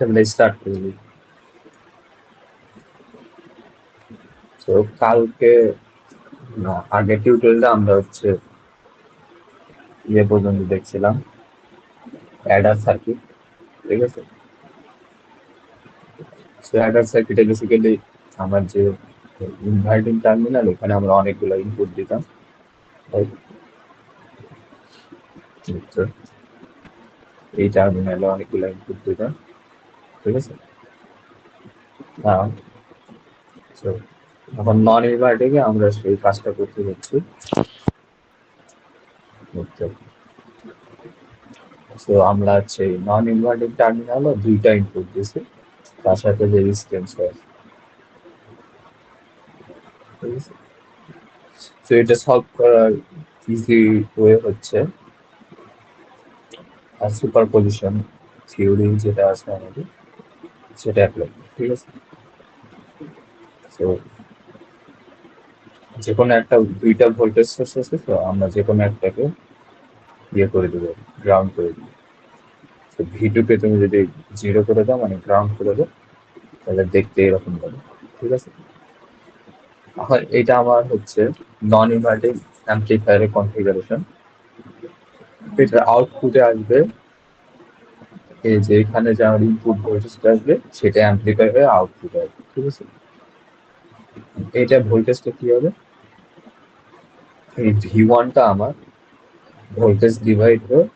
আমরা স্টার্ট করে দিই। তো কালকে আগের টিউটোরিয়ালটা আমরা হচ্ছে পর্যন্ত দেখছিলাম অ্যাডার সার্কিট, ঠিক আছে। সো অ্যাডার সার্কিটে বেসিক্যালি আমার যে ইনভার্টিং টার্মিনাল, এখানে আমরা অনেকগুলো ইনপুট দিতাম, right? তো এই টার্মিনালে অনেকগুলো ইনপুট দিতাম, ঠিক আছে। তো এখন নন ইনভার্টিং এ আমরা সেই কাজটা করতে যাচ্ছি। তো আমরা হচ্ছে নন ইনভার্টিং টার্মিনালও দুইটা ইনপুট দিছি, তার সাথে যে রেজিস্ট্যান্স হয়, ঠিক আছে। তো এটা সলভ করার ইজি ওয়ে হচ্ছে সুপারপজিশন থিওরি যেটা আছে আমাদের, সেটা অ্যাপ্লাই, ঠিক আছে। তো যে কোনো একটা দুইটা ভোল্টেজ সোর্স আছে, তো আমরা যে কোনো একটাকে করে দেবো, গ্রাউন্ড করে দেবো। তো V2 কে তুমি যদি 0 করে দাও, মানে গ্রাউন্ড করে দাও, তাহলে দেখতে এরকম হবে, ঠিক আছে। এখন এটা আমার হচ্ছে নন ইনভার্টিং অ্যাম্পলিফায়ারের কনফিগারেশন। এটা আউটপুটে আসবে, এই যে এখানে যে আমার ইনপুট ভোল্টেজটা আসবে সেটা অ্যাম্পলিফাই হয়ে আউটপুট আসবে, ঠিক আছে। এটা ভোল্টেজটা কি হবে, এই V1টা আমার ভোল্টেজ ডিভাইড হয়ে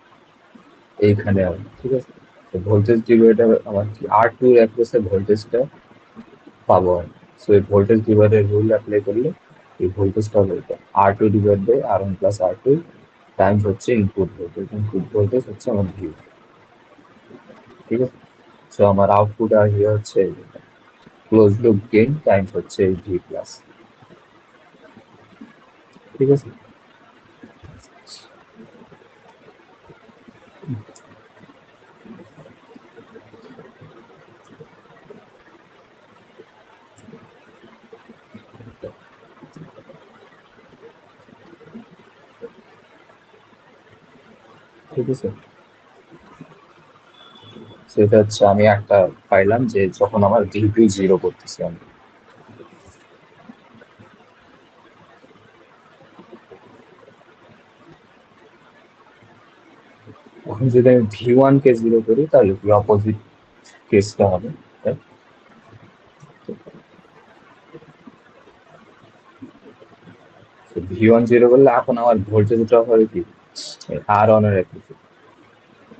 এইখানে হবে, ঠিক আছে। তো ভোল্টেজ ডিভাইড হবে আমার কি R2 এর অ্যাক্রসে ভোল্টেজটা পাবো আমি। সো এই ভোল্টেজ ডিভাইডের রুল অ্যাপ্লাই করলে এই ভোল্টেজটা হবে এটা R2 divide by R1 plus R2 times হচ্ছে ইনপুট ভোল্টেজ। ইনপুট ভোল্টেজ হচ্ছে আমার ভিউ, ঠিক আছে। সো আমার আউটপুট আসবে হচ্ছে ক্লোজ লুপ গেইন টাইমস হচ্ছে ভি প্লাস, ঠিক আছে। ঠিক আছে, সেটা হচ্ছে আমি একটা পাইলাম যে যখন আমার V2 জিরো করতেছি আমি, এখন যদি আমি V1 কে জিরো করি তাহলে কি অপোজিট কেসটা হবে, তাই? V1 জিরো করলে এখন আমার ভোল্টেজটা হবে কি R1 এর একটু,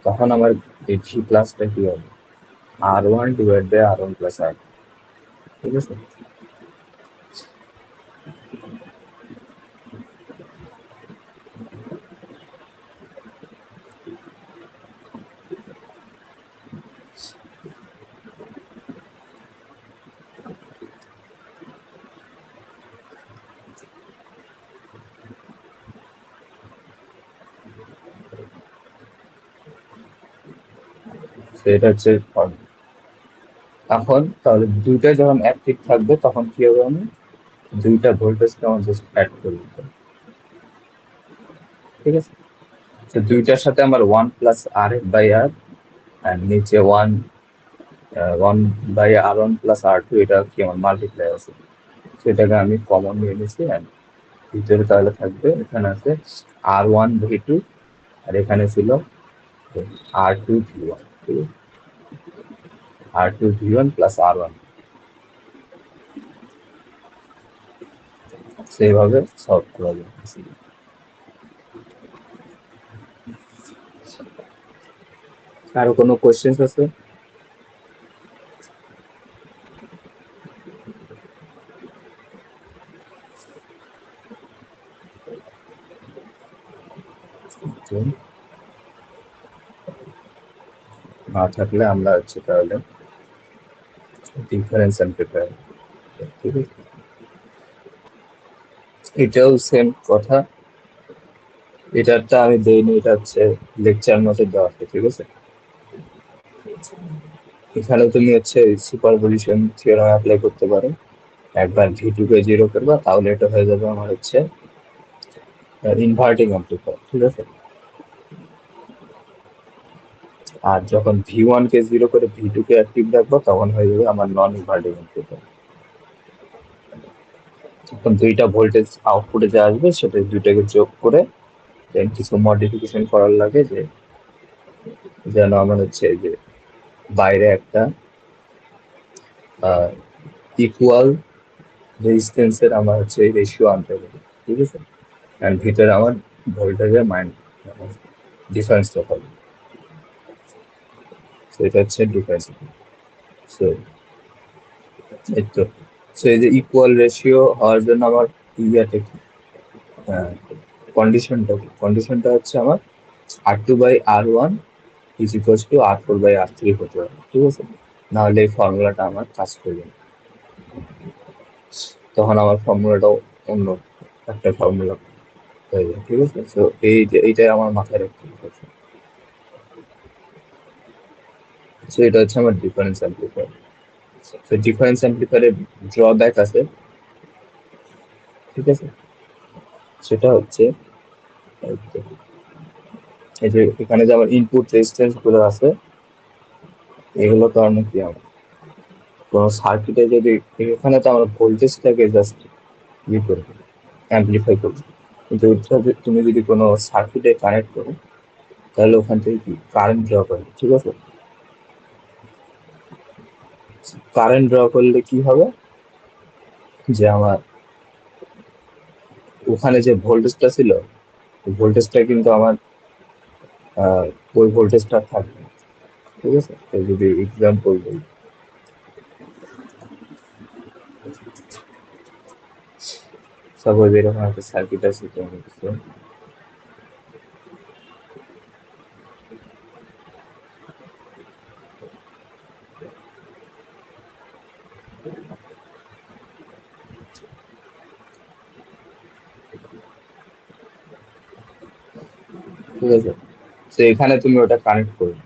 তখন আমার এই V প্লাসটা কি হবে R1 divide by R1 plus R, ঠিক আছে। সেটা হচ্ছে formula। এখন তাহলে দুইটা যখন অ্যাক্টিভ থাকবে তখন কি হবে, আমি দুইটা ভোল্টেজকে আমার জাস্ট অ্যাড করে দিতে হবে, ঠিক আছে। তো দুইটার সাথে আমার 1 প্লাস আর বাই আর, আর নিচে 1/R1 প্লাস R2, এটা কি আমার মাল্টিপ্লাই আছে, সেটাকে আমি কমন নিয়ে নিচ্ছি। অ্যান্ড ভিতরে তাহলে থাকবে, এখানে আছে R1V2 আর এখানে ছিল R2V1, ঠিক আছে। R2V1 প্লাস R1, সেইভাবে সলভ করা যায়। কারো কোনো কোয়েশ্চেন আছে? না থাকলে আমরা হচ্ছে তাহলে ডিফারেন্স অ্যাম্পলিফায়ার, ঠিক আছে। এটাও সেম কথা, এটারটা আমি দেইনি, এটা হচ্ছে লেকচার মধ্যে দেওয়া আছে, ঠিক আছে। এখানে তুমি হচ্ছে সুপারপজিশন থিওরাম অ্যাপ্লাই করতে পারো। একবার V2 কে জিরো করবা, তাহলে এটা হয়ে যাবে আমার হচ্ছে ইনভার্টিং অ্যাম্পলিফায়ার, ঠিক আছে। আর যখন V1 কে 0 করে V2 কে অ্যাক্টিভ রাখবো তখন হয়ে যাবে আমার নন ইনভার্টিং ইনপুট। তখন দুইটা ভোল্টেজ আউটপুটে যা আসবে সেটা দুইটাকে যোগ করে দেন কিছু মডিফিকেশন করার লাগে, যে যেন আমার হচ্ছে যে বাইরে একটা ইকুয়াল রেজিস্ট্যান্সের আমার হচ্ছে রেশিও আনতে হবে, ঠিক আছে। আর ভিতরে আমার ভোল্টেজের ডিফারেন্সটা হবে, তো এটা হচ্ছে ডিফারেন্স। সো এই তো, সো এই যে ইকুয়াল রেশিও হওয়ার জন্য আমার ইয়াতে কন্ডিশনটা হচ্ছে আমার R2/R1 is equals two R4/R3 হতে হবে, ঠিক আছে। নাহলে এই ফর্মুলাটা আমার কাজ করবে না। তখন আমার ফর্মুলাটাও অন্য একটা ফর্মুলা হয়ে যায়, ঠিক আছে। তো এইটাই আমার মাথায় রাখতে হবে। সো এটা হচ্ছে আমার ডিফারেন্স অ্যাম্প্লিফায়ার। তো ডিফারেন্স অ্যাম্প্লিফায়ারের ড্রব্যাক আছে, ঠিক আছে। সেটা হচ্ছে এই যে এখানে যে আমার ইনপুট রেজিস্ট্যান্স গুলো আছে, এগুলো কারণে কি আমার কোন সার্কিটে যদি এখানে তো আমরা ভোল্টেজটাকে জাস্ট ই করবো, অ্যাম্প্লিফাই করবো, কিন্তু তুমি যদি কোনো সার্কিটে কানেক্ট করো তাহলে ওখান থেকে কি কারেন্ট ড্র করে, ঠিক আছে। কারেন্ট ড্র করলে কি হবে, যে আমার ওখানে যে ভোল্টেজটা ছিল ভোল্টেজটা কিন্তু আমার ওই ভোল্টেজটা থাকবে, ঠিক আছে। তো যদি এক্সাম্পল দিই, সাপোজ এরকম একটা সার্কিট আছে, ঠিক আছে। তো এখানে তুমি ওটা কানেক্ট করবে,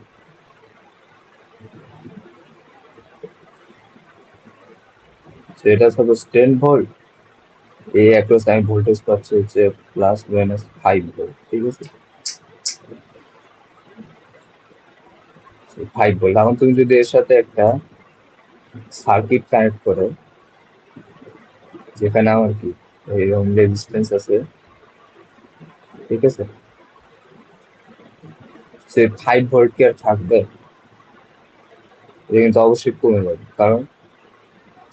তো এটা সাপোজ 10 ভোল্ট, এই অ্যাক্রস আমি ভোল্টেজ পাচ্ছি হচ্ছে +-5 ভোল্ট, ঠিক আছে। 5 ভোল্ট, এখন তুমি যদি এর সাথে একটা সার্কিট কানেক্ট করো যেখানে আমার কি এরকম রেজিস্ট্যান্স আছে, ঠিক আছে। সে 5 ভোল্ট কি আর থাকবে? এটা কিন্তু অবশ্যই কমে যাবে, কারণ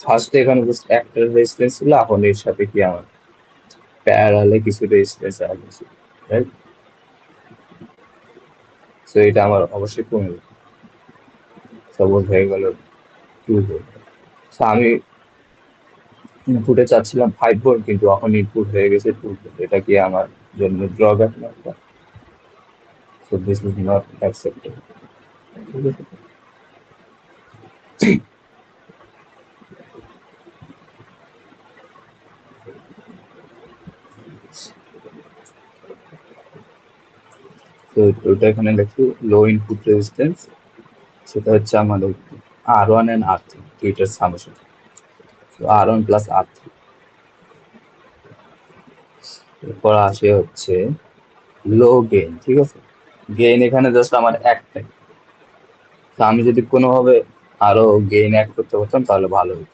ফার্স্টে এখানে জাস্ট একটা রেজিস্ট্যান্স ছিল, এখন এর সাথে কি আমার প্যারালালে কিছু রেজিস্ট্যান্স অ্যাড হয়েছে, রাইট। সো এটা আমার অবশ্যই কমে যাবে, সাপোজ হয়ে গেল 2 ভোল্ট। সো আমি ইনপুটে চাচ্ছিলাম 5 ভোল্ট, কিন্তু এখন ইনপুট হয়ে গেছে 2 ভোল্ট, এটা কি আমার জন্য ড্রব্যাক না? So this is not acceptable, ঠিক আছে। তো ওটা এখানে লিখি লো ইনপুট রেজিস্ট্যান্স, সেটা হচ্ছে আমাদের R1 and R3 দুইটার সামেশন, R1 প্লাস R3। এরপর আসে হচ্ছে লো গেইন, ঠিক আছে। গেইন এখানে জাস্ট আমার একটাই, তো আমি যদি কোনোভাবে আরো গেইন অ্যাড করতে পারতাম তাহলে ভালো হতো।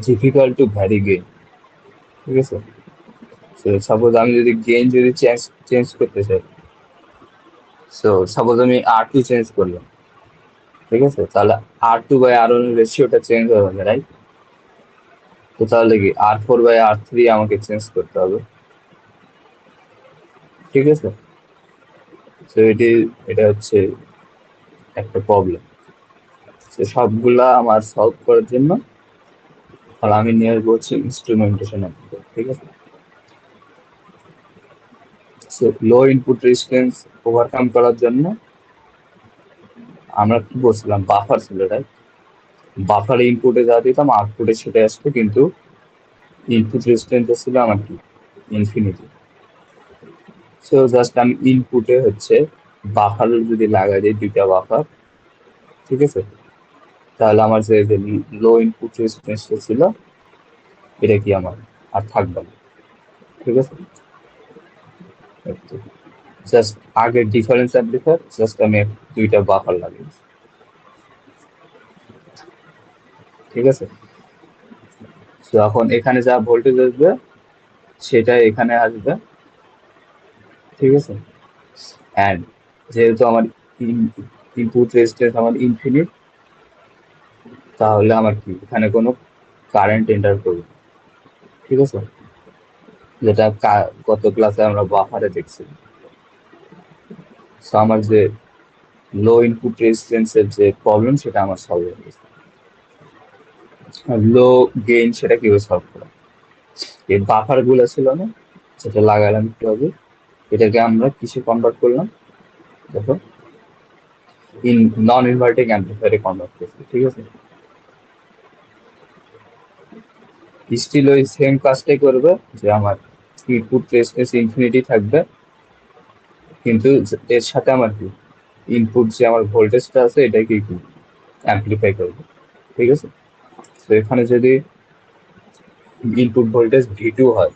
ডিফিকাল্ট টু ভ্যারি গেইন, ঠিক আছে। সাপোজ আমি যদি গেইন যদি চেঞ্জ করতে চাই, সো সাপোজ আমি R2 চেঞ্জ করলাম, ঠিক আছে, তাহলে R2/R1 রেশিওটা চেঞ্জ হবে না, রাইট। তো তাহলে কি R4/R3 আমাকে চেঞ্জ করতে হবে, ঠিক আছে। তো এটা হচ্ছে একটা প্রবলেম। তো সবগুলা আমার সলভ করার জন্য আর আমি নিয়ে আসবো হচ্ছে ইনস্ট্রুমেন্টেশন, ঠিক আছে। সো লো ইনপুট রেজিস্ট্যান্স ওভারকাম করার জন্য আমরা কি বলছিলাম, বাফার ছিল, রাইট। বাফারে ইনপুটে যা দিতাম আউটপুটে সেটা আসতো, কিন্তু ইনপুট রেজিস্ট্যান্স ছিল আমার কি ইনফিনিটি। সো জাস্ট আমি ইনপুটে হচ্ছে বাফার যদি লাগাই দিই, দুইটা বাফার, ঠিক আছে, তাহলে আমার যে লো ইনপুট রেজিস্ট্যান্সটা ছিল এটা কি আমার আর থাকবে না। ঠিক আছে। জাস্ট আগের ডিফারেন্স অ্যাম্পলিফায়ার জাস্ট আমি দুইটা বাফার লাগিয়েছি, ঠিক আছে। তো এখন এখানে যা ভোল্টেজ আসবে সেটা এখানে আসবে, ঠিক আছে। অ্যান্ড যেহেতু আমার ইনপুট রেজিস্ট্যান্স আমার ইনফিনিট, তাহলে আমার কি এখানে কোনো কারেন্ট এন্টার করবে, ঠিক আছে। যেটা গত ক্লাসে আমরা বাফারে দেখছি। সো আমার যে লো ইনপুট রেজিস্ট্যান্সের যে প্রবলেম সেটা আমার সলভ হয়ে গেছে। লো গেইন সেটা কিভাবে সলভ করা, এই বাফার গুলো ছিল না সেটা লাগালাম একটু আগে, এটাকে আমরা কিসে কনভার্ট করলাম, দেখো নন ইনভার্টিং অ্যাম্পলিফায়ারে কনভার্ট করছি, ঠিক আছে। স্টিল ওই সেম কাজটাই করবে, যে আমার ইনপুট রেজিস্ট্যান্স ইনফিনিটি থাকবে, কিন্তু এর সাথে আমার কি ইনপুট যে আমার ভোল্টেজটা আছে এটাকে কি অ্যাম্পলিফাই করবে, ঠিক আছে। তো এখানে যদি ইনপুট ভোল্টেজ V2 হয়,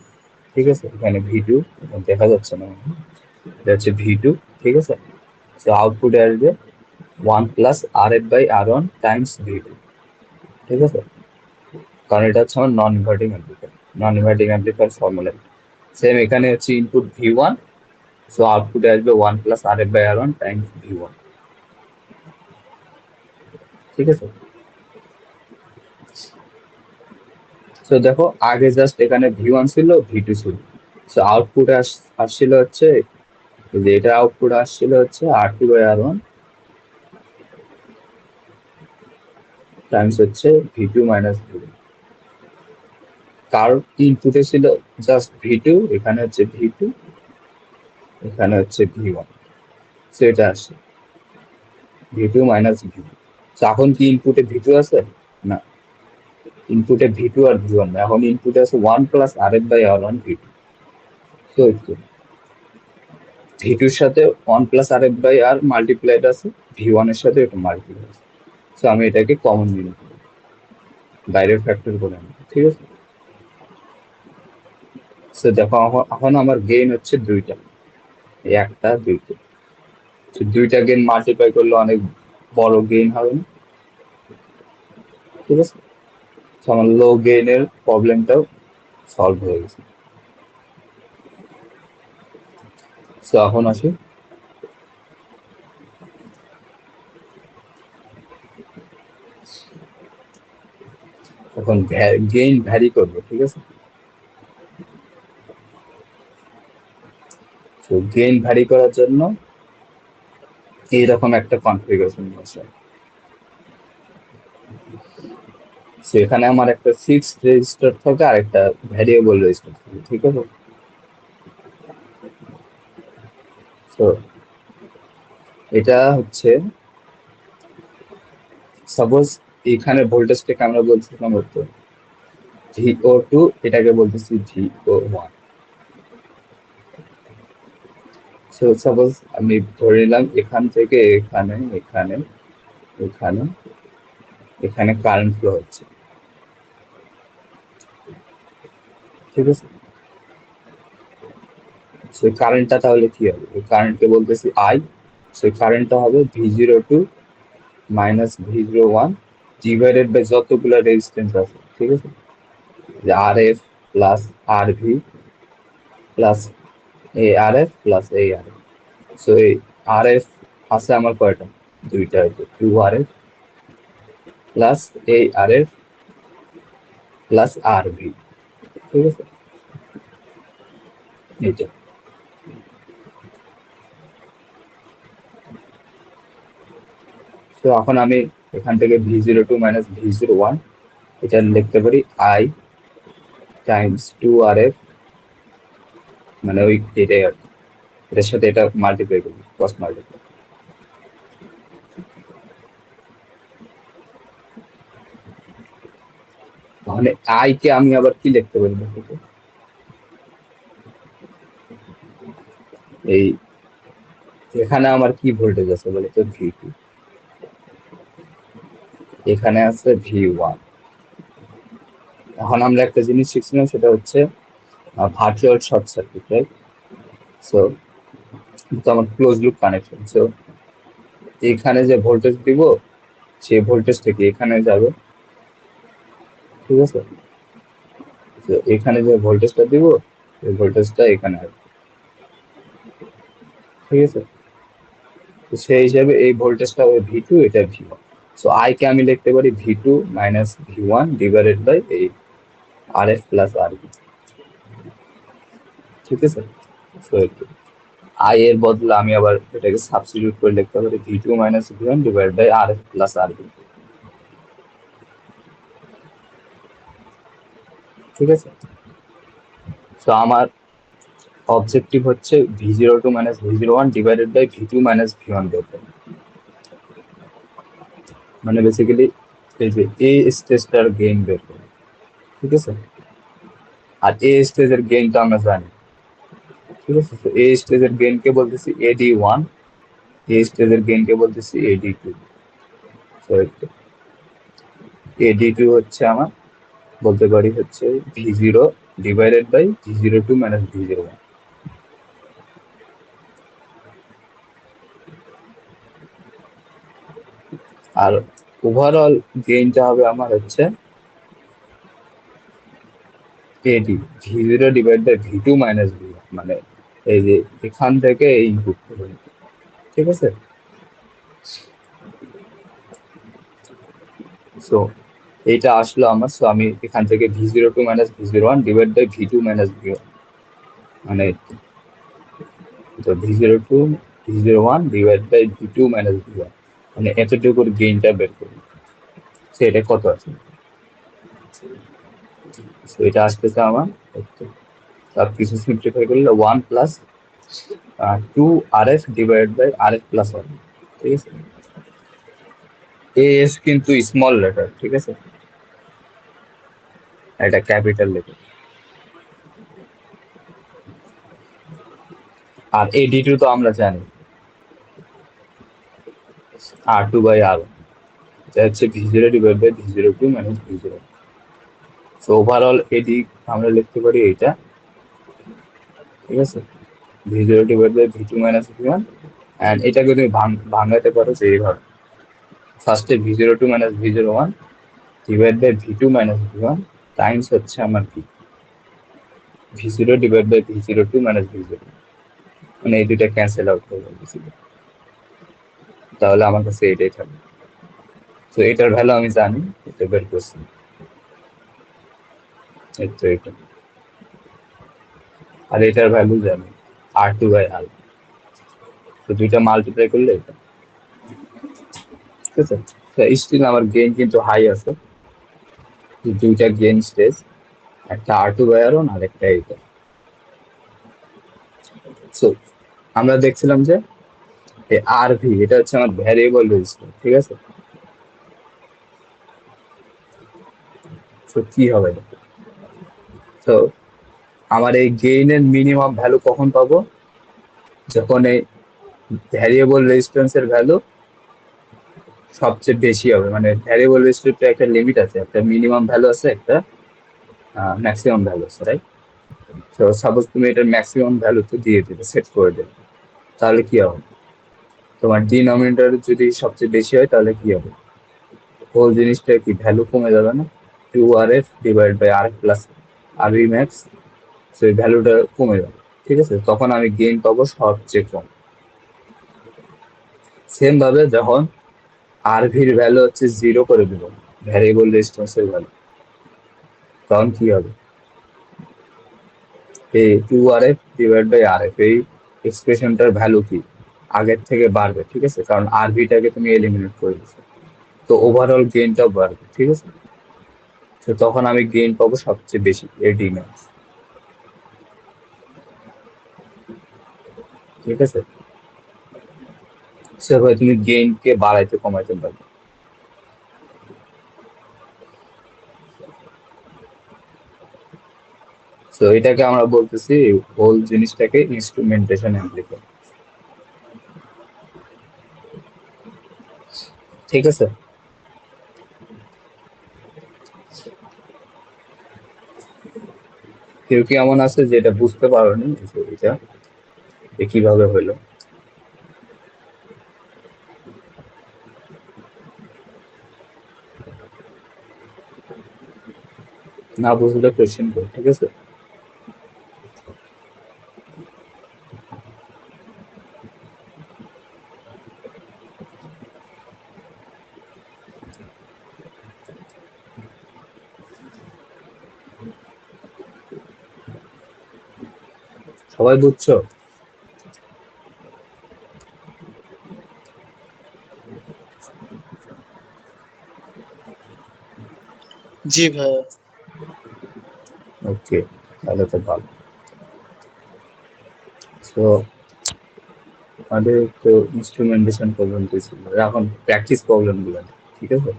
ঠিক আছে, এখানে V2 দেখা যাচ্ছে না, এটা হচ্ছে V2, ঠিক আছে। তো আউটপুটে আসবে 1 + RF/R1 টাইমস V2, ঠিক আছে। কারণ এটা হচ্ছে আমার নন ইনভার্টিং অ্যাম্পলিফায়ার, নন ইনভার্টিং অ্যাম্পলিফায়ার ফর্মুলা সেম। এখানে হচ্ছে ইনপুট V1, সো আউটপুটে আসবে 1 + RF/R1 টাইমস V1, ঠিক আছে। তো দেখো আগে জাস্ট এখানে V1 ছিল, V2 ছিল, সো আউটপুট আসছিল হচ্ছে, যে এটা আউটপুট আসছিল হচ্ছে R2/R1 টাইমস হচ্ছে V2 - V1, কারণ ইনপুটে ছিল জাস্ট V2, এখানে হচ্ছে V2, এখানে হচ্ছে V1, সো এটা আসছে V2 - V1। এখন কি ইনপুটে V2 আছে না, ইনপুটে V2 আর V1 না, এখন ইনপুটে আছে 1 + RF/R1 V2, তো V2 এর সাথে 1 + RF/R মাল্টিপ্লাইড আছে, V1 এর সাথে এটা মাল্টিপ্লাই আছে, তো আমি এটাকে কমন নিয়ে নেব, বাইরের ফ্যাক্টর করে নেব, ঠিক আছে। তো দেখো এখন আমার গেইন হচ্ছে দুইটা, একটা দুইটা, দুইটা গেইন মাল্টিপ্লাই করলে অনেক বড় গেইন হবে না, ঠিক আছে। তো আমার লো গেইনের প্রবলেমটাও সলভ হয়ে গেছে। তো এখন আসি, এখন গেইন ভ্যারি করবে, ঠিক আছে। তো গেইন ভ্যারি করার জন্য এইরকম একটা কনফিগারেশন আছে। সেখানে আমার একটা ফিক্সড রেজিস্টার থাকে আর একটা ভ্যারিয়েবল রেজিস্টার থাকে, ঠিক আছে। তো এটা হচ্ছে সাপোজ এখানে ভোল্টেজটাকে আমরা বলছিলাম হতো VO2, এটাকে বলতেছি VO1। সো সাপোজ আমি ধরে নিলাম এখান থেকে এখানে এখানে এখানে এখানে কারেন্ট ফ্লো হচ্ছে, ঠিক আছে। সেই কারেন্টটা তাহলে কি হবে, এই কারেন্টকে বলতেছি I, সেই কারেন্টটা হবে V02 - V01 ডিভাইডেড বাই যতগুলো রেজিস্ট্যান্স আছে, ঠিক আছে, যে RF plus RV plus ARF plus ARF। So এই RF আছে আমার কয়টা, দুইটা, 2RF plus ARF plus RV, ঠিক আছে, এইটা। তো এখন আমি এখান থেকে V02 - V01 এটা লিখতে পারি I টাইমস 2RF, মানে ওই এটাই আর কি, এটার সাথে এটা মাল্টিপ্লাই করবো, ক্রস মাল্টিপ্লাই। তাহলে আই কে আমি আবার কি লিখতে পারি দেখো তো? এই এখানে আমার কি ভোল্টেজ আছে বলে তো, V2, এখানে আছে V1। এখন আমরা একটা জিনিস শিখছিলাম, সেটা হচ্ছে virtual short circuit, right? So তো আমার ক্লোজ লুপ কানেকশন। সো এখানে যে ভোল্টেজ দিব সেই ভোল্টেজ থেকে এখানে যাবে, ঠিক আছে? তো এখানে যে ভোল্টেজটা দিব এই ভোল্টেজটা এখানে আসবে, ঠিক আছে? তো সেই হিসাবে এই ভোল্টেজটা হবে V2, এটা V1। সো আই কে আমি লিখতে পারি V2 minus V1 divided by এই RF প্লাস RB, ঠিক আছে? সো আই এর বদলে আমি আবার এটাকে সাবস্টিটিউট করে লিখতে পারি V2 minus V1 divided by RF plus RB, ঠিক আছে? তো আমার অবজেক্টিভ হচ্ছে V02 minus V01 divided by V2 minus V1 বের করা। মানে বেসিক্যালি এই যে এ স্টেজটার গেইন বের করা, ঠিক আছে? আর এ স্টেজের গেইনটা আমরা জানি, ঠিক আছে? তো এ স্টেজের গেইনকে বলতেছি AD1, এ স্টেজের গেইনকে বলতেছি AD2। তো AD2 হচ্ছে আমার বলতে পারি হচ্ছে V0 divided by V02 minus V01। আর ওভারঅল গেইনটা হবে আমার হচ্ছে AD V0 divide by V2 minus V1, মানে এই যে এখান থেকে এই ইনপুট করবে, ঠিক আছে? সো এইটা আসলো আমার। সো আমি এখান থেকে V02 minus V01 divide by V2 minus V1, মানে তো V02 V01 divide by V2 minus V1, মানে এতটুকুর গেইনটা বের করবো। সো এটা কত আছে? সো এটা আসতেছে আমার সব কিছু সিম্পলিফাই করলে 1 plus 2 RF divide by RF plus 1, ঠিক আছে? এস কিন্তু স্মল লেটার, ঠিক আছে? এটা ক্যাপিটাল লেটার। আর AD2 তো আমরা জানি R2/R1, এটা হচ্ছে V0 divide by V02 minus V0। So overall এডি আমরা লিখতে পারি এইটা, ঠিক আছে? V0 divide by V2 minus V1, and এটাকে তুমি ভাঙাতে পারো যে এইভাবে, ফার্স্টে V02 minus V01 divide by V2 minus V1 times হচ্ছে আমার কি V0 divide by V02 minus V0, মানে এই দুইটা ক্যান্সেল আউট করবো তাহলে আমার কাছে এটাই থাকবে। তো এটার ভ্যালু আমি জানি, এটা বের করছি, এই তো এটা। আর এটার ভ্যালু জানি R2/R, তো দুইটা মাল্টিপ্লাই করলে এটা, ঠিক আছে? তো স্টিল আমার গেইন কিন্তু হাই আছে, দুইটা গেইন স্টেজ, একটা R2/R1 আর একটা এইটা। সো আমরা দেখছিলাম যে এই RV এটা হচ্ছে আমার ভ্যারিয়েবল রেজিস্টার, ঠিক আছে? তো কি হবে? তো আমার এই গেইনের মিনিমাম ভ্যালু কখন পাবো? যখন এই ভ্যারিয়েবল রেজিস্ট্যান্সের ভ্যালু সবচেয়ে বেশি হবে, মানে ভ্যারিয়েবল রেজিস্ট্যান্সের একটা লিমিট আছে, একটা মিনিমাম ভ্যালু আছে, একটা ম্যাক্সিমাম ভ্যালু আছে, রাইট? তো সাপোজ তুমি এটার ম্যাক্সিমাম ভ্যালু তো দিয়ে দেবে, সেট করে দেবে, তাহলে কি হবে? তোমার ডিনোমিনেটর যদি সবচেয়ে বেশি হয় তাহলে কি হবে? হোল জিনিসটা কি ভ্যালু কমে যাবে না? 2RF divide by RF plus RV max, সেই ভ্যালুটা কমে যাবে, ঠিক আছে? তখন আমি গেইন পাবো সবচেয়ে কম। সেম ভাবে যখন RV-র ভ্যালু হচ্ছে 0 করে দেবো, ভ্যারিয়েবল রেজিস্ট্যান্সের ভ্যালু, তখন কি হবে? এই 2RF ডিভাইড বাই RF এই এক্সপ্রেশনটার ভ্যালু কি আগের থেকে বাড়বে, ঠিক আছে? কারণ RV-টাকে তুমি এলিমিনেট করে দিচ্ছো, তো ওভারঅল গেইনটাও বাড়বে, ঠিক আছে? তো তখন আমি গেইন পাবো সবচেয়ে বেশি AD ম্যাক্স, ঠিক আছে? সেভাবে তুমি গেইনকে বাড়াইতে কমাইতে পারবে। তো এটাকে আমরা বলতেছি হোল জিনিসটাকে ইনস্ট্রুমেন্টেশন অ্যাম্পলিফায়ার, ঠিক আছে? কেউ কি এমন আছে যেটা বুঝতে পারোনি যে এটা কিভাবে হইলো? না বুঝলে কোয়েশ্চেন কর, ঠিক আছে? সবাই বুঝছো? জি ভাইয়া। ওকে, তাহলে তো ভালো। তো আমাদের তো ইনস্ট্রুমেন্টেশন প্রবলেম ছিল, এখন প্র্যাকটিস প্রবলেম গুলো, ঠিক আছে?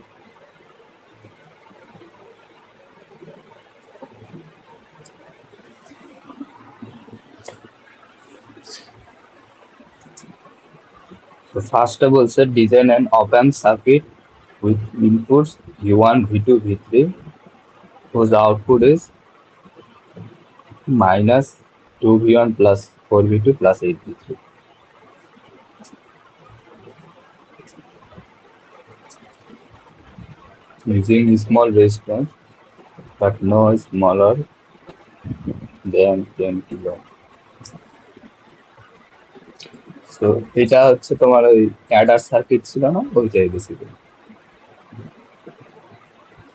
তো ফার্স্টে বলছে ডিজাইন অ্যান্ড অপ amp circuit with inputs V1, V2, V3 whose output is minus 2V1 plus 4V2 plus 8V3. Using small resistance but no smaller than 10 kilo. So এটা হচ্ছে তোমার ওই অ্যাডার সার্কিট ছিল না, ওইটাই বেসিক্যালি।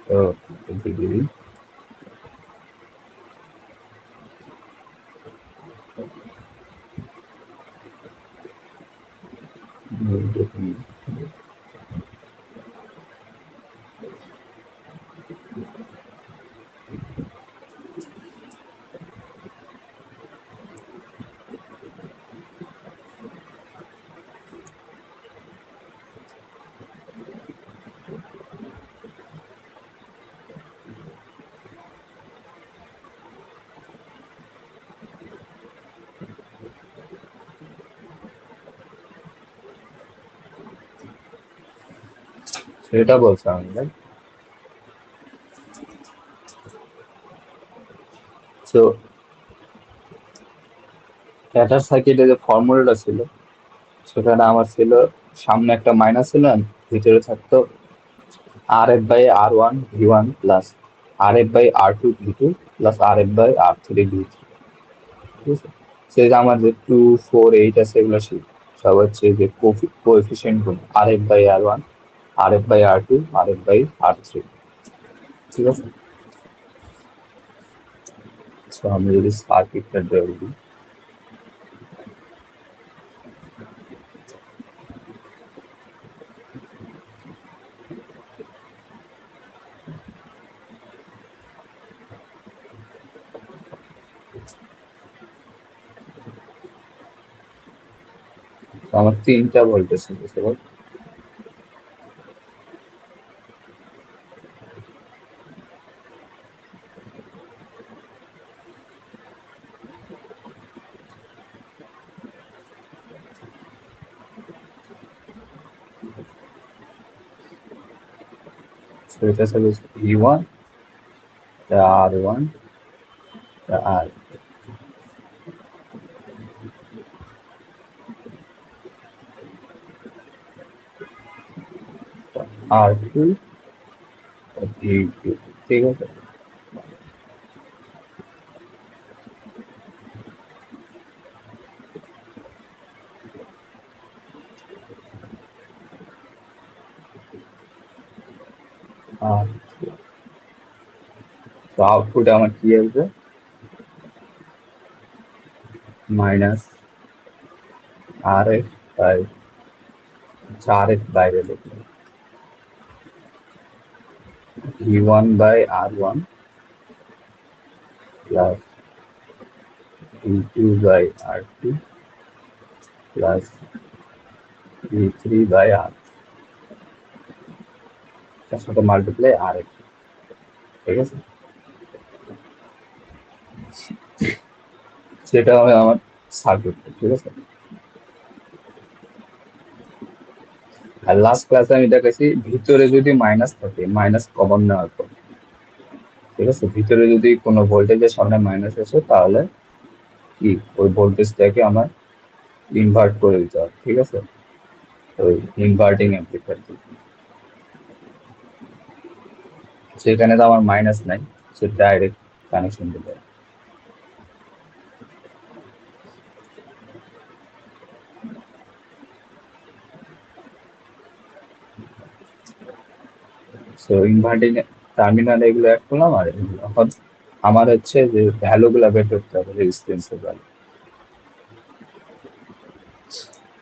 তো basically, সেটা বলছে আমি, right? So অ্যাডার সার্কিটের যে ফর্মুলাটা ছিল সেখানে আমার ছিল সামনে একটা মাইনাস ছিল, ভিতরে থাকতো RF/R1 plus RF/R2 plus RF/R3 ঠিক আছে? সে যে আমার যে 2, 4, 8 আছে, এগুলো সব হচ্ছে যে কোএফিসিয়েন্ট গুলো, RF/R1, RF/R2, RF/R3, ঠিক আছে? তো আমি যদি সার্কিটটা ড্র করি, তো আমার 3টা ভোল্টেজ বুঝতে পারো। তো এটা ছিল V1, R1, আর R2, V2, ঠিক আছে? আর তো আউটপুট আমার কি আসবে? মাইনাস RF বাই, RF বাইরে লিখলাম, V1/R1 plus V2/R2 plus V3/R, তার সাথে মাল্টিপ্লাই RF, ঠিক আছে? সেটা হবে আমার সার্কিট, ঠিক আছে? আর লাস্ট ক্লাসে আমি দেখাইছি ভিতরে যদি মাইনাস থাকে, মাইনাস কমন নেওয়ার পর ঠিক আছে, ভিতরে যদি কোনো ভোল্টেজের সামনে মাইনাস আসে তাহলে কি ওই ভোল্টেজটাকে আমার ইনভার্ট করে দিতে হবে, ঠিক আছে, ওই ইনভার্টিং অ্যাম্পলিফায়ার। সেখানে তো আমার মাইনাস নাই, সে ডাইরেক্ট কানেকশন দিতে হবে। সো ইনভার্টিং টার্মিনালে এগুলো অ্যাড করলাম, আর এখন আমার হচ্ছে যে ভ্যালু গুলা বের করতে হবে, রেজিস্ট্যান্সের ভ্যালু।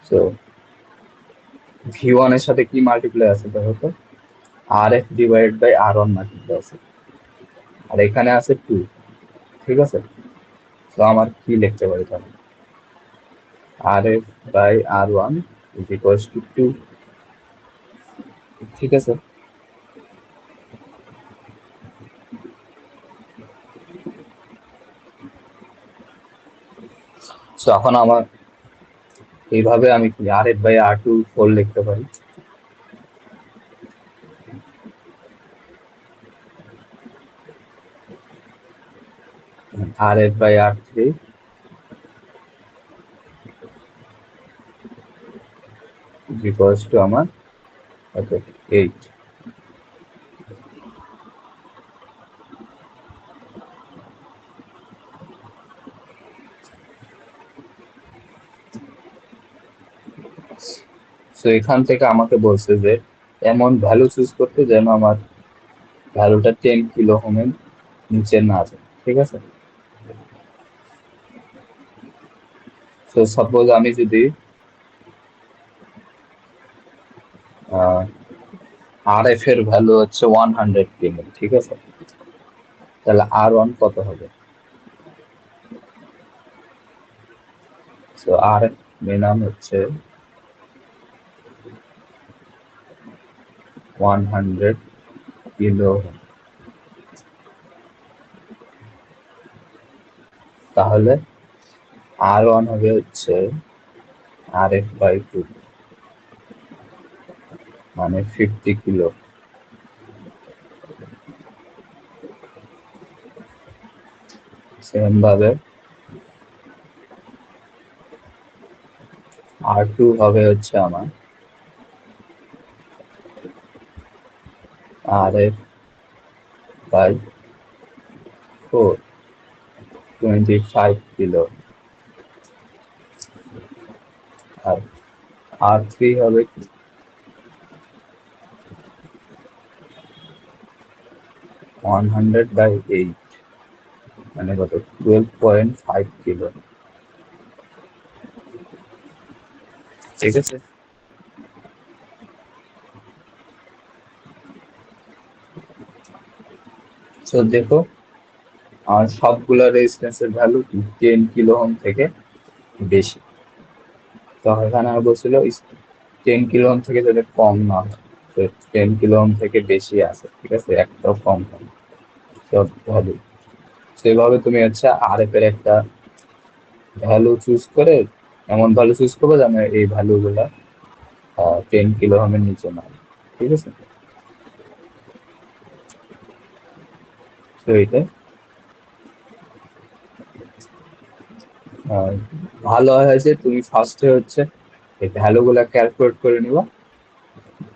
সো V1 এর সাথে কি মাল্টিপ্লাই আছে দেখো তো, RF divided by R1 multiply আছে, আর এখানে আছে 2, ঠিক আছে। তো আমার কি লিখতে পারি তাহলে, RF by R1 is equals to 2, ঠিক আছে। সো এখন আমার এইভাবে আমি কি RF বাই R2 হোল লিখতে পারি, RF by R3 is equals to আমার ওকে 8। সো এখান থেকে আমাকে বলছে যে এমন ভ্যালু চুজ করতে যেন আমার ভ্যালুটা 10 কিলো ওহমের নিচে না যায়, ঠিক আছে। সো সাপোজ আমি যদি RF এর ভ্যালু হচ্ছে 100 কিলো, ঠিক আছে, তাহলে R1 কত হবে? সো RF মিনিমাম হচ্ছে 100 কিলো, তাহলে R1 হবে হচ্ছে RF বাই 2 মানে 50 কিলো। সেম ভাবে R2 হবে হচ্ছে আমার RF by 4 25 kilo, R R3 হবে 100 বাই 8 মানে কত, 12.5 কিলো, ঠিক আছে। তো দেখো আর সবগুলা রেজিস্ট্যান্সের ভ্যালু 10 কিলো ওহম থেকে বেশি। তো এখানে আমার বলছিল 10 কিলো ওহম থেকে যদি কম না হয়, তো 10 কিলো ওহম থেকে বেশি আছে, ঠিক আছে, একটাও কম হয় সব ভ্যালু। সেভাবে তুমি হচ্ছে RF এর একটা ভ্যালু চুজ করে, এমন ভ্যালু চুজ করবে যেন এই ভ্যালু গুলা 10 কিলো ওহমের নিচে না হয়, ঠিক আছে। তো এটা ভালো হয় যে তুমি ফার্স্টে হচ্ছে এই ভ্যালু গুলা ক্যালকুলেট করে নিবা,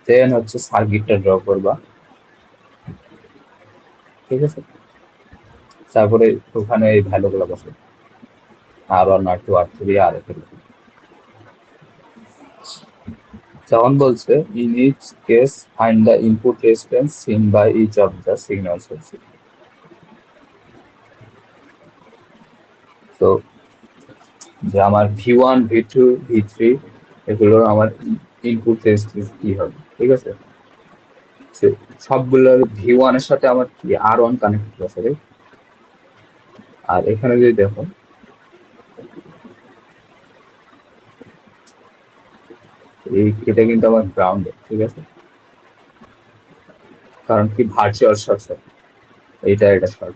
দেন হচ্ছে সার্কিটটা ড্র করবা, ঠিক আছে। তারপরে ওখানে এই ভ্যালু গুলা বসে R1 R2 R3 RF এর। তখন বলছে in each case find the input resistance seen by each of the signal sources. তো যে আমার V1 V2 V3 এগুলোর আমার ইনপুট রেজিস্ট্যান্স কি হবে, ঠিক আছে। সবগুলোর V1 এর সাথে আমার কি R1 কানেক্টেড আছে রে। আর এখানে যদি দেখো এটা কিন্তু আমার গ্রাউন্ড, ঠিক আছে, কারণ কি ভার্চুয়াল শর্ট সার্কিট, এটা শর্ট,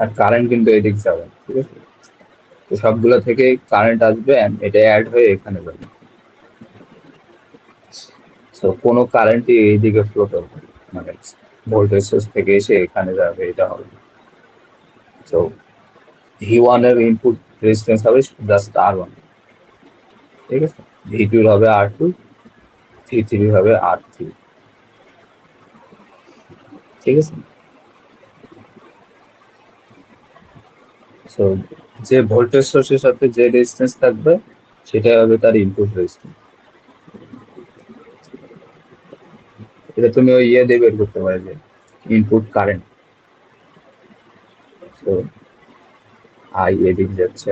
আর কারেন্ট কিন্তু এদিক যাবে, ঠিক আছে। তো সবগুলো থেকে কারেন্ট আসবে and এটা অ্যাড হয়ে এখানে যাবে। সো কোনো কারেন্টই এইদিকে ফ্লো করবে না। মানে ভোল্টেজ সোর্স থেকে এসে এখানে যাবে, এটা হবে। সো V1 এর ইনপুট রেজিস্ট্যান্স হবে জাস্ট R1, ঠিক আছে। V2 হবে R2, V3 হবে R3, ঠিক আছে। সো যে ভোল্টেজ সোর্সের সাথে যে রেজিস্ট্যান্স থাকবে সেটাই হবে তার ইনপুট রেজিস্ট্যান্স। এটা তুমি ওই ইয়ে দিয়ে বের করতে পারো, যে ইনপুট কারেন্ট। সো আই এদিক যাচ্ছে,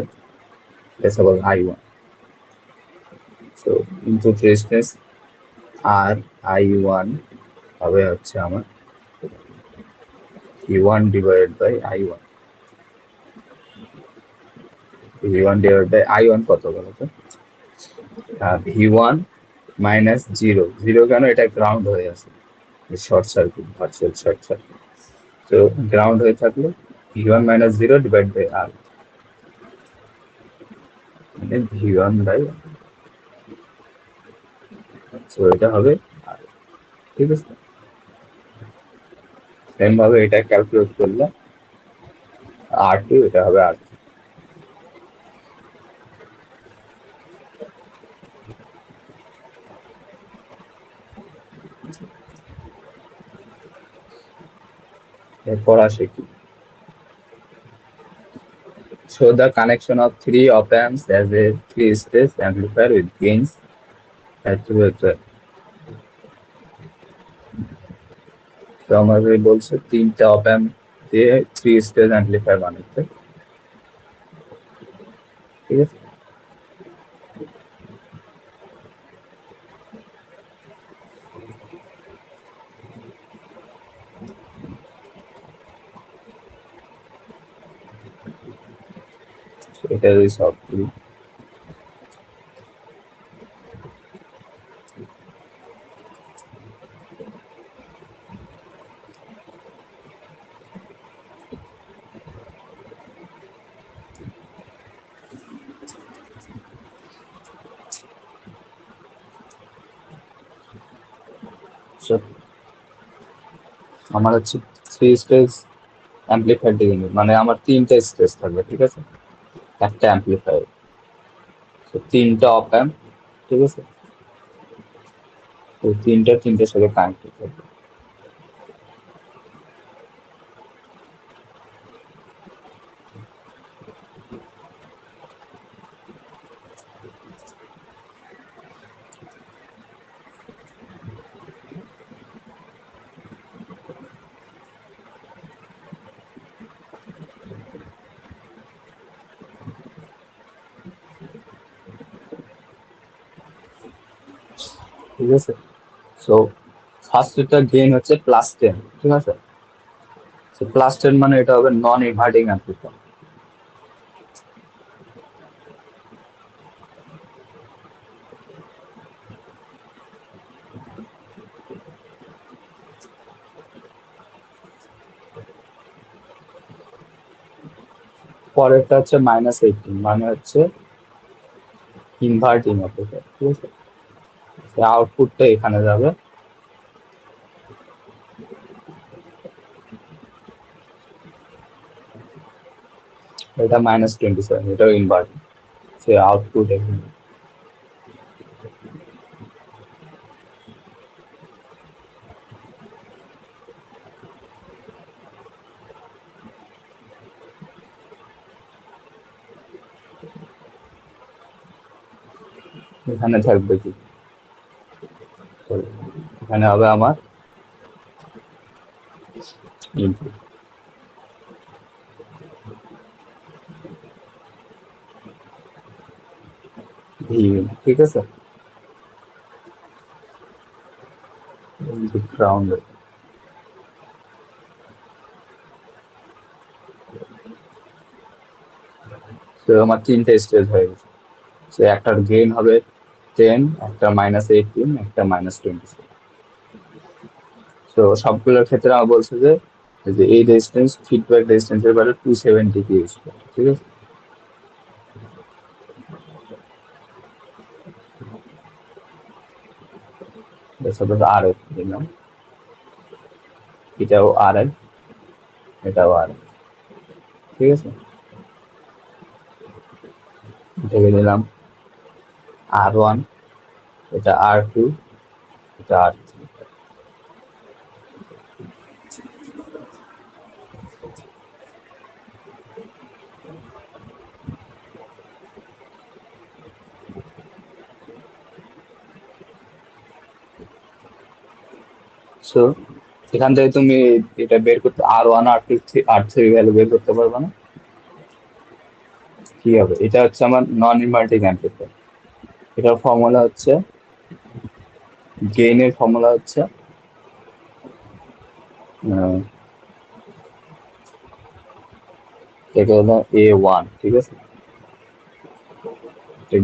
suppose I1। So input resistance আর I1 হবে হচ্ছে আমার V1 divided by I1। V1 divided by I1 কত বলতো? V1 মাইনাস জিরো, জিরো কেন? এটা গ্রাউন্ড হয়ে আছে, short circuit, virtual short circuit. তো গ্রাউন্ড হয়ে থাকলে V1 minus zero divide by R, মানে V1 বাই, তো এটা হবে R, ঠিক আছে। সেম ভাবে এটা ক্যালকুলেট করলে R2, এটা হবে R3। এরপর আসে কি? Show the connection of three op-amps as a three-stage amplifier with gains attributed. তো আমাদের বলছে তিনটা op-amp দিয়ে থ্রি স্টেজ অ্যাম্পলিফায়ার বানাতে, ঠিক আছে। এটা যদি সলভ করি, So, আমার হচ্ছে থ্রি স্টেজ অ্যাম্পলিফায়ার দিকে নিই, মানে আমার তিনটা স্টেজ থাকবে, ঠিক আছে, একটা অ্যাম্পলিফায়ার। তো তিনটা অপ অ্যাম্প, ঠিক আছে, তো তিনটার সাথে কানেক্টেড থাকবে। ঠিক আছে। সো ফার্স্ট এটা গেইন হচ্ছে +10, ঠিক আছে। সো +10 মানে এটা হবে নন ইনভার্টিং অ্যাম্পলিফায়ার। পরেরটা হচ্ছে -18, মানে হচ্ছে ইনভার্টিং অ্যাম্পলিফায়ার, ঠিক আছে। আউটপুটটা এখানে যাবে, এটা -27, এটাও ইনভার্টিং, সে আউটপুট এখানে থাকবে কি? এখানে হবে আমার ইনপুট ভি, ঠিক আছে। গ্রাউন্ড, তো আমার তিনটে স্টেজ হয়ে গেছে। সে একটার গেইন হবে 10, একটা -18, একটা -27। তো সবগুলোর ক্ষেত্রে আমার বলছে যে এই রেজিস্ট্যান্স, ফিডব্যাক রেজিস্ট্যান্সের ভ্যালু 270 কে ইউজ করে, ঠিক আছে। সাপোজ আর এফ দিলাম, এটাও আর এফ, এটাও আর এফ, ঠিক আছে। এটাকে দিলাম আর ওয়ান, এটা আর টু, এটা আর থ্রি। সো এখান থেকে তুমি এটা বের করতে আর ওয়ান আর টু আর থ্রি ভ্যালু বের করতে পারবে না। কি হবে, এটা হচ্ছে আমার নন ইনভার্টিং অ্যাম্পলিফায়ার। এটার ফর্মুলা হচ্ছে, গেইনের ফর্মুলা হচ্ছে এটা হলো এ ওয়ান, ঠিক আছে।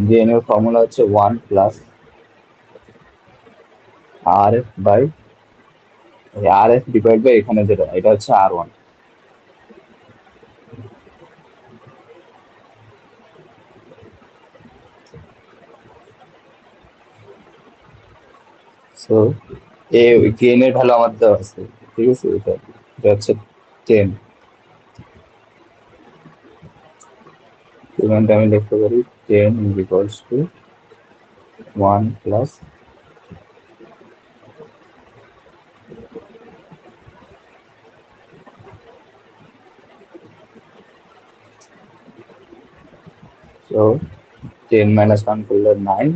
গেইনের ফর্মুলা হচ্ছে one plus R F by R F divide by এখানে যেটা, এটা হচ্ছে আর ওয়ান। সো এ গেইনের ভ্যালু আমার দেওয়া আছে, ঠিক আছে। এটা হচ্ছে 10। এখানটা আমি লিখতে পারি 10 is equals two 1 plus so 10 minus 1 করলে 9।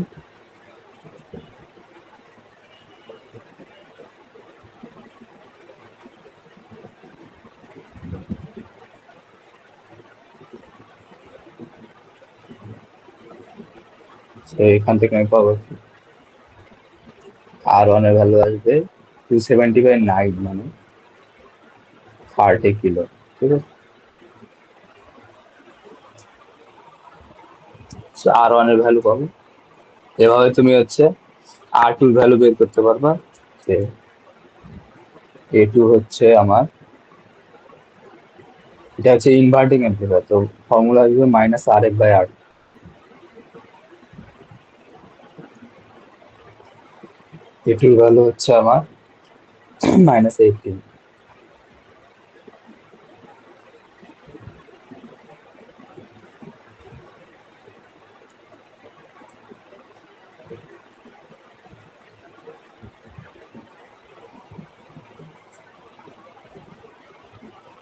সো এখান থেকে আমি পাবো আর ওয়ান এর ভ্যালু আসবে 270/9, মানে 30 কিলো, ঠিক আছে। সো আর ওয়ান এর ভ্যালু পাবো। এভাবে তুমি হচ্ছে আর টুর ভ্যালু বের করতে পারবা। যে এ টু হচ্ছে আমার, এটা হচ্ছে ইনভার্টিং অ্যাম্পলিফায়ার, তো ফর্মুলা আসবে minus R F by R. A টুর ভ্যালু হচ্ছে আমার -18।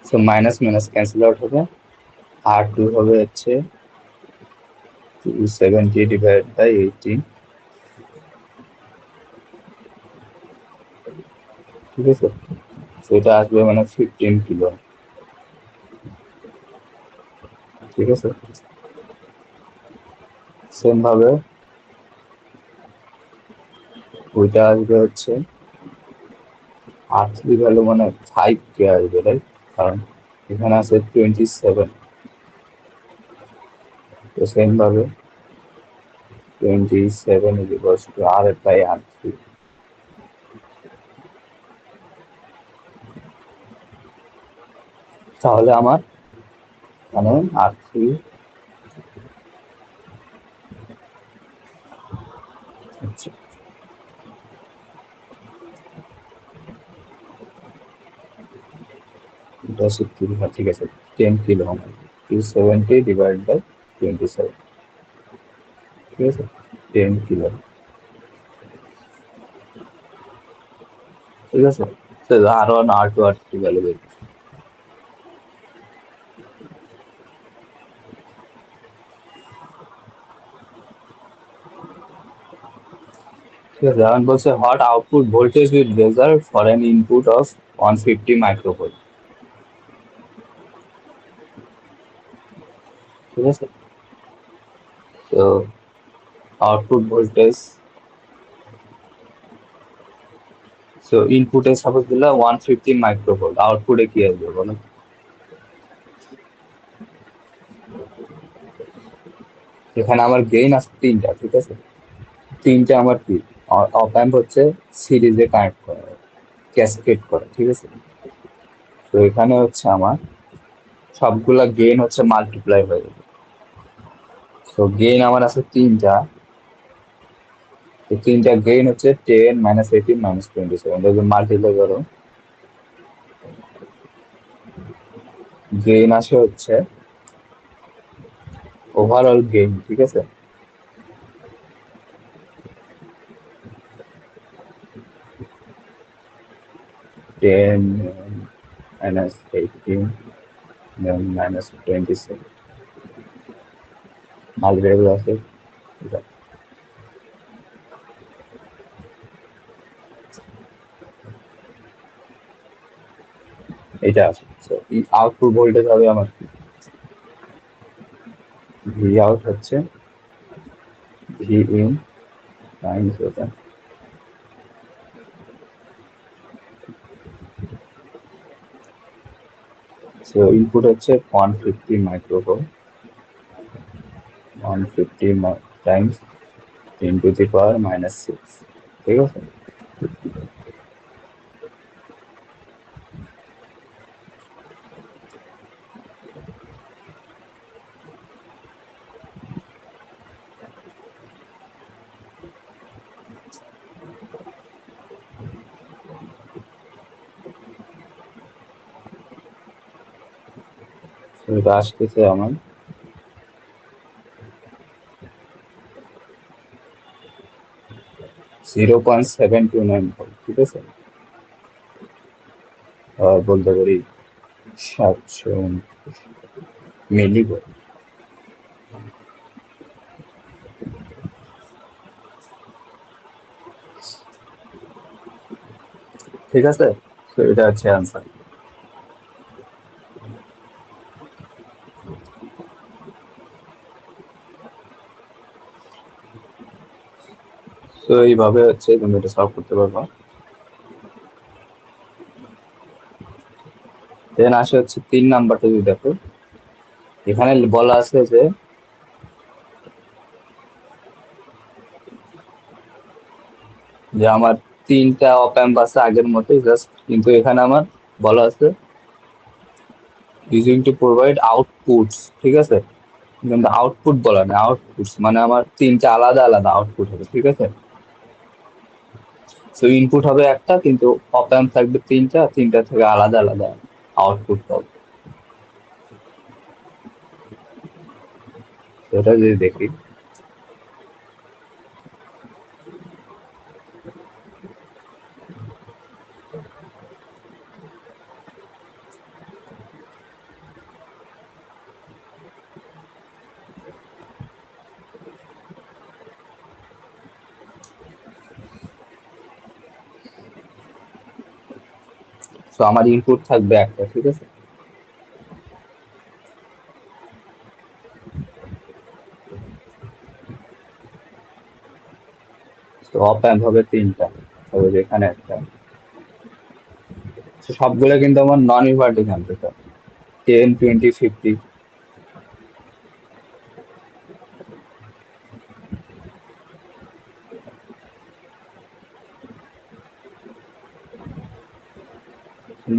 So minus minus cancel out হবে, আর টু হবে হচ্ছে 270 ডিভাইড বাই 18, ঠিক আছে। সেটা আসবে মানে 15 কিলো, ঠিক আছে। সেম ভাবে ওইটা আসবে হচ্ছে আর থ্রি ভ্যালু মানে 5 কে আসবে, রাইট। কারণ এখানে আছে 27, তো সেম ভাবে 27 is equals to R F by R three. তাহলে আমার মানে আর থ্রি, আচ্ছা এটা হচ্ছে ঠিক আছে, 10 কিলো হবে 270 ডিভাইড বাই 27, ঠিক আছে, 10 কিলো, ঠিক আছে। তো আর ওয়ান আর টু আর থ্রি ভ্যালু বের, ঠিক আছে। এখন বলছে what output voltage will result for an input of 150 microvolt, ঠিক আছে। তো আউটপুট ভোল্টেজ, সো ইনপুটে সাপোজ দিলে 150 মাইক্রোভোল্ট, আউটপুটে কি আসবে বলো। এখানে আমার গেইন আছে তিনটা, ঠিক আছে। তিনটে আমার কি অপ অ্যাম্প হচ্ছে সিরিজে কানেক্ট করা, ক্যাসকেড করা, ঠিক আছে। তো এখানে হচ্ছে আমার সবগুলা গেইন হচ্ছে মাল্টিপ্লাই হয়ে যাবে। তো গেইন আমার আছে তিনটা, তো তিনটা গেইন হচ্ছে 10 -18 -27, যদি মাল্টিপ্লাই করো গেইন আসে হচ্ছে ওভারঅল গেইন, ঠিক আছে? টেন -18 -27 মাল্টিপ্লাই আছে এটা। এটা আছে। So, এই আউটপুট ভোল্টেজ হবে আমার ভি আউট হচ্ছে ভি ইন টাইমস ওটা। সো ইনপুট হচ্ছে 150 মাইক্রোভোল্ট, 150 টাইমস 10⁻⁻6, ঠিক আছে? So, এটা আসতেছে আমার 0.729 ভোল্ট, ঠিক আছে? বলতে পারি 700 মিলি ভোল্ট, ঠিক আছে? তো এটা হচ্ছে অ্যান্সার। তো এইভাবে হচ্ছে তুমি এটা সলভ করতে পারবা। দেন আসে হচ্ছে 3 নাম্বারটা, যদি দেখো এখানে বলা আছে যে আমার 3টা অপ অ্যাম্প আছে আগের মতোই জাস্ট, কিন্তু এখানে আমার বলা আছে ইউজিং টু প্রোভাইড আউটপুটস, ঠিক আছে? কিন্তু আউটপুট বলা নেই, আউটপুটস মানে আমার 3টা আলাদা আলাদা আউটপুট হবে, ঠিক আছে? সো ইনপুট হবে একটা, কিন্তু অপ অ্যাম্প থাকবে 3টা, 3টা থেকে আলাদা আলাদা আউটপুট পাবো। সেটা যদি দেখি, তো আমার ইনপুট থাকবে একটা, ঠিক আছে? তো অপ অ্যাম্প হবে 3টা, তবে এখানে একটা। তো সবগুলো কিন্তু আমার নন ইনভার্টিং অ্যাম্পলিফায়ার, 10, 20, 50।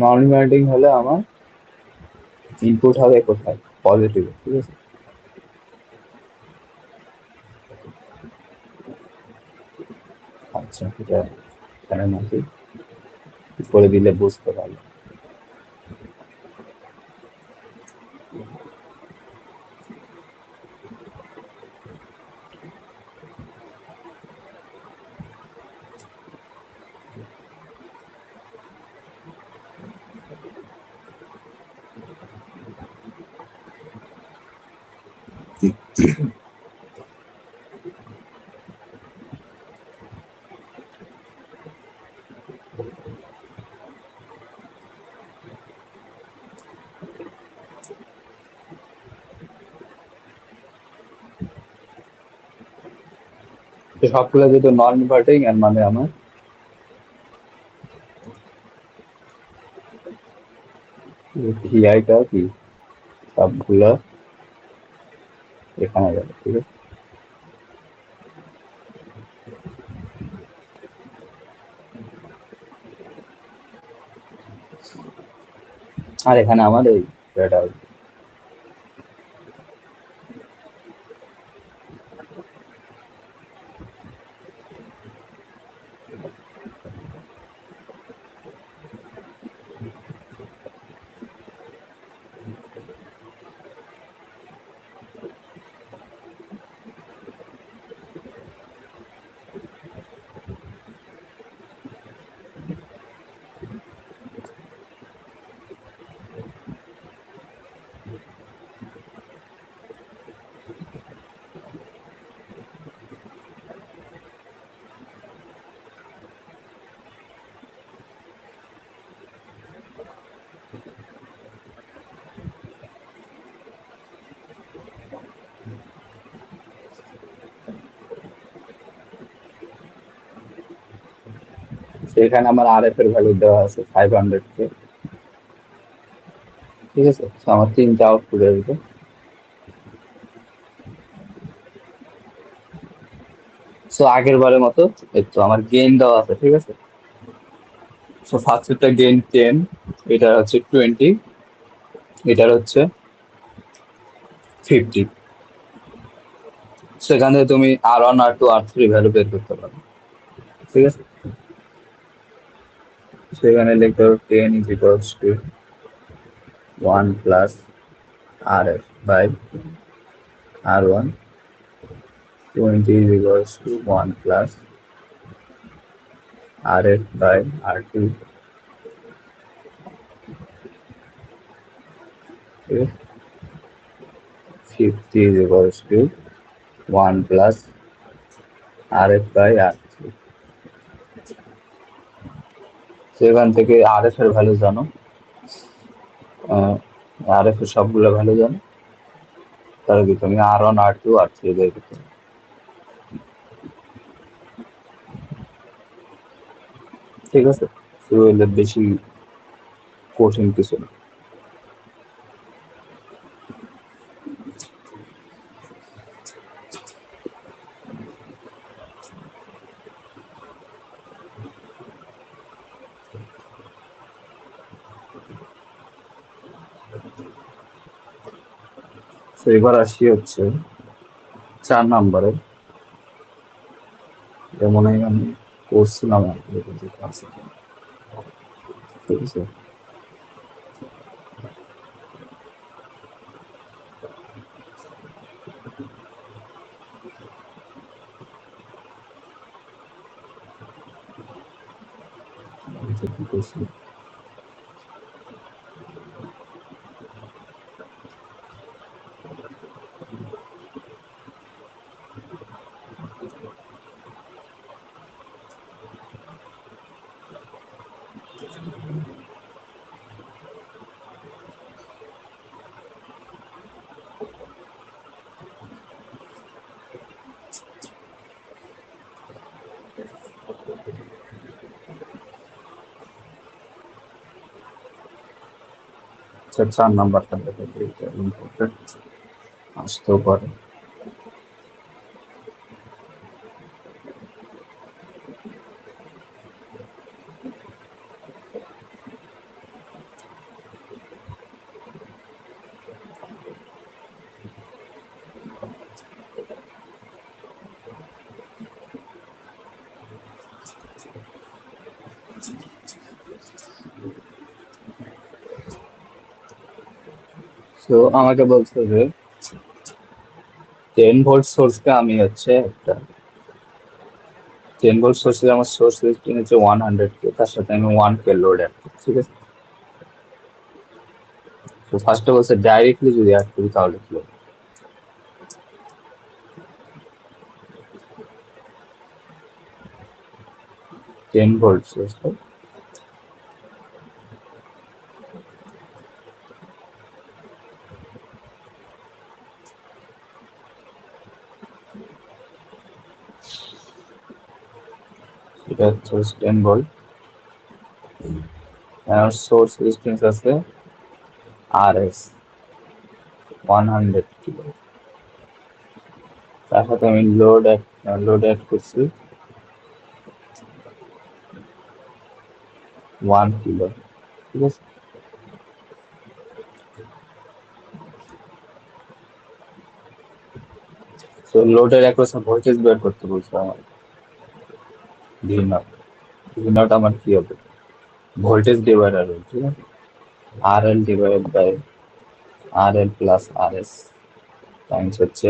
নন ইনভার্টিং হলে আমার ইনপুট হবে কোথায়? পজিটিভ, ঠিক আছে? আচ্ছা, এটা এখানে নাকি করে দিলে বুঝতে পারবো। তো সবগুলো যেহেতু নন ইনভার্টিং, এর মানে আমার ভিআইটা কি সবগুলো এখানে যাবে, ঠিক আছে? আর এখানে আমার এই এটা সেখানে আমার RF এর ভ্যালু দেওয়া আছে 500K। ঠিক আছে, তো আমার 3টা আউটপুট আসবে। সো আগের বারের মতো একটু আমার গেইন দেওয়া আছে, ঠিক আছে। সো ফার্স্টেরটা গেইন 10, এটা হচ্ছে 20, এটার হচ্ছে 50। সেখানে তুমি R1 R2 R3 ভ্যালু বের করতে পারো, ঠিক আছে। সেখানে লিখতে হবে 10 is equals to 1 plus RF by R1, 20 is equals to 1 plus RF by R2, ঠিক আছে। 50 is equals to 1 plus RF by R3। সেখান থেকে RF এর ভ্যালু জানো, RF এর সবগুলো ভ্যালু জানো, তাহলে কি তুমি R1 R2 R3 বের করতে পারো। ঠিক আছে, শুরু হলে বেশি কঠিন কিছু না। তো এবার আসি হচ্ছে 4 নম্বরে। যেমন আমি করছিলাম আর কি, ঠিক আছে। আচ্ছা, 4 নাম্বারটা দেখো, এটা ইম্পর্টেন্ট আসতেও পারে। তো আমাকে বলছে যে 10 ভোল্ট সোর্সকে আমি হচ্ছে একটা 10 ভোল্ট সোর্সে আমার সোর্স রেজিস্ট্যান্স হচ্ছে 100K, তার সাথে আমি 1K লোড অ্যাড করি, ঠিক আছে। তো ফার্স্টে বলছে ডাইরেক্টলি যদি অ্যাড করি তাহলে কি হবে। 10 ভোল্ট সোর্স, এটা হচ্ছে 10 ভোল্ট। আর সোর্স রেজিস্ট্যান্স আছে RS 100 কিলো, তার সাথে আমি লোড অ্যাড করছি 1 কিলো, ঠিক আছে। তো লোডের অ্যাক্রস ভোল্টেজ বের করতে বলছে আমার। ভি নট, ভি নট আমার কি হবে, ভোল্টেজ ডিভাইডার, ঠিক আছে। RL divided by RL plus RS times হচ্ছে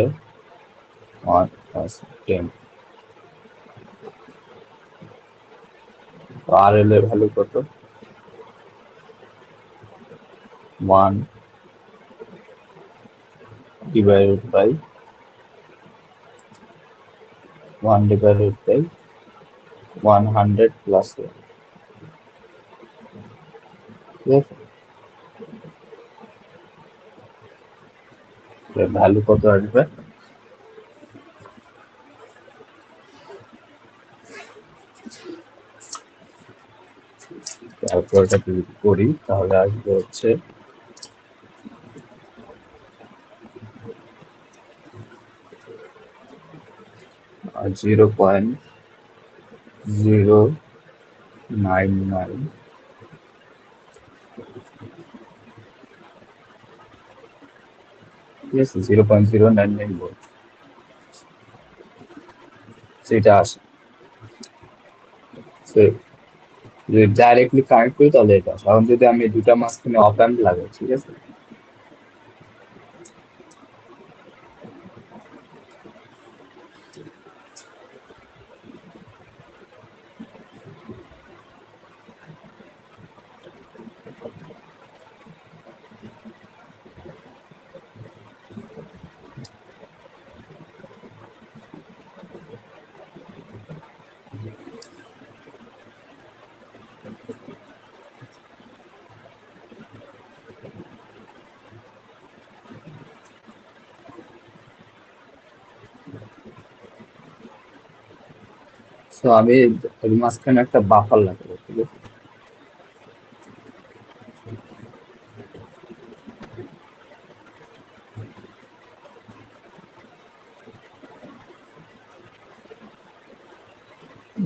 1 প্লাস 10। তো RL এর ভ্যালু কত, 1 ডিভাইডেড বাই 100 প্লাস 1, ঠিক আছে। ভ্যালু কত আসবে? ক্যালকুলেটরটা যদি করি তাহলে আসবে হচ্ছে 0.099, ঠিক আছে, 0.099 ভোল্ট সেটা আসে। যদি ডাইরেক্টলি কানেক্ট করি তাহলে এটা আসে। এখন যদি আমি দুটা মাঝখানে অপ অ্যাম্প লাগাই, ঠিক আছে, তো আমি এর মাঝখানে একটা বাফার লাগাবো, ঠিক আছে।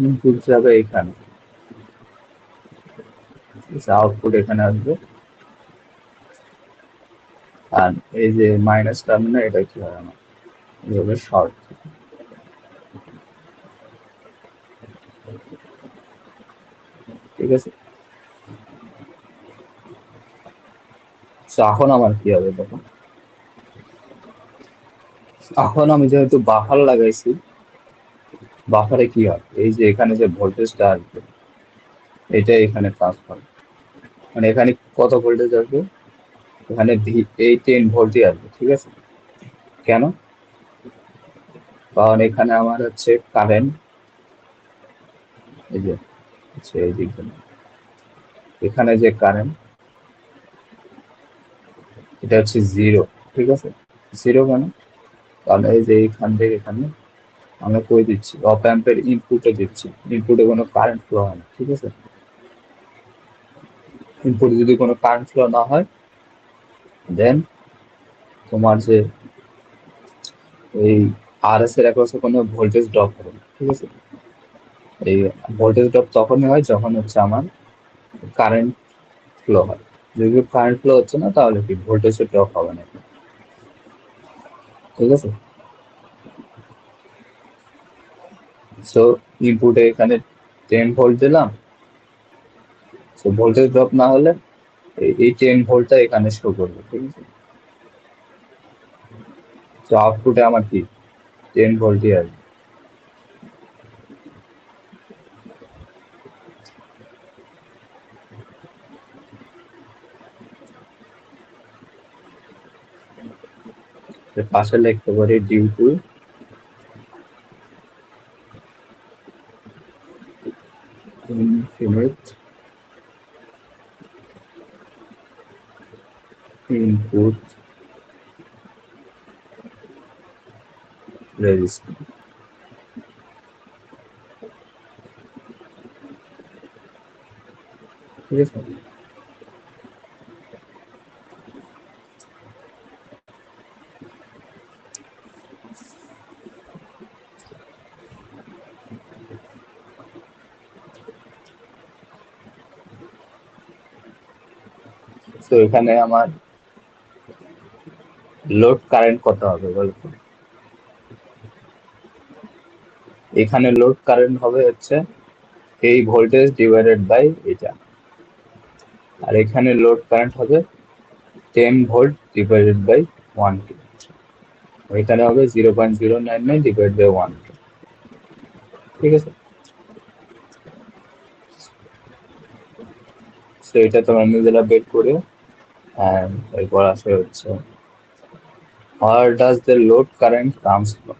ইনপুট যাবে এখানে, আউটপুট এখানে আসবে। আর এই যে মাইনাস টার্মিনাল, এটা কি হয় আমার এভাবে শর্ট, ঠিক আছে। তো এখন আমার কি হবে দেখো, এখন আমি যেহেতু বাফার লাগাইছি, বাফারে কি হয়, এই যে এখানে যে ভোল্টেজটা আসবে এটা এখানে ট্রান্সফার, মানে এখানে কত ভোল্টেজ আসবে, এখানে এই 10 ভোল্টই আসবে, ঠিক আছে। কেন? কারণ এখানে আমার হচ্ছে কারেন্ট, এই যে হচ্ছে এই দিক দিয়ে। এখানে যে কারেন্ট এটা হচ্ছে জিরো, ঠিক আছে। জিরো কেন? কারণ এই যে এইখান থেকে এখানে আমরা কই দিচ্ছি, অপ অ্যাম্পের ইনপুটে দিচ্ছি, ইনপুটে কোনো কারেন্ট ফ্লো হয় না, ঠিক আছে। ইনপুটে যদি কোনো কারেন্ট ফ্লো না হয়, দেন তোমার যে এই আরএস এর অ্যাক্রসে কোনো ভোল্টেজ ড্রপ হবে না, ঠিক আছে। এই ভোল্টেজ ড্রপ তখনই হয় যখন হচ্ছে আমার কারেন্ট ফ্লো হয়। যদি কারেন্ট ফ্লো হচ্ছে না তাহলে কি ভোল্টেজ ড্রপ হবে না, ঠিক আছে। সো ইনপুটে এখানে 10 ভোল্ট দিলাম, সো ভোল্টেজ ড্রপ না হলে এই 10 ভোল্টটা এখানে শো করবে, ঠিক আছে। তো আউটপুটে আমার কি 10 ভোল্টই আসবে। পাশে লিখতে পারি due to infinite input resistance, ঠিক আছে। তো এখানে আমার লোড কারেন্ট কত হবে বলতো? এখানে লোড কারেন্ট হবে হচ্ছে এই ভোল্টেজ ডিভাইডেড বাই এটা, আর এখানে লোড কারেন্ট হবে 10 ভোল্ট ডিভাইডেড বাই 1K, এখানে হবে 0.099 ডিভাইড বাই 1K, ঠিক আছে। তো এটা তোমরা নিজেরা বের করে, and এরপর আসে হচ্ছে where does the load current comes from.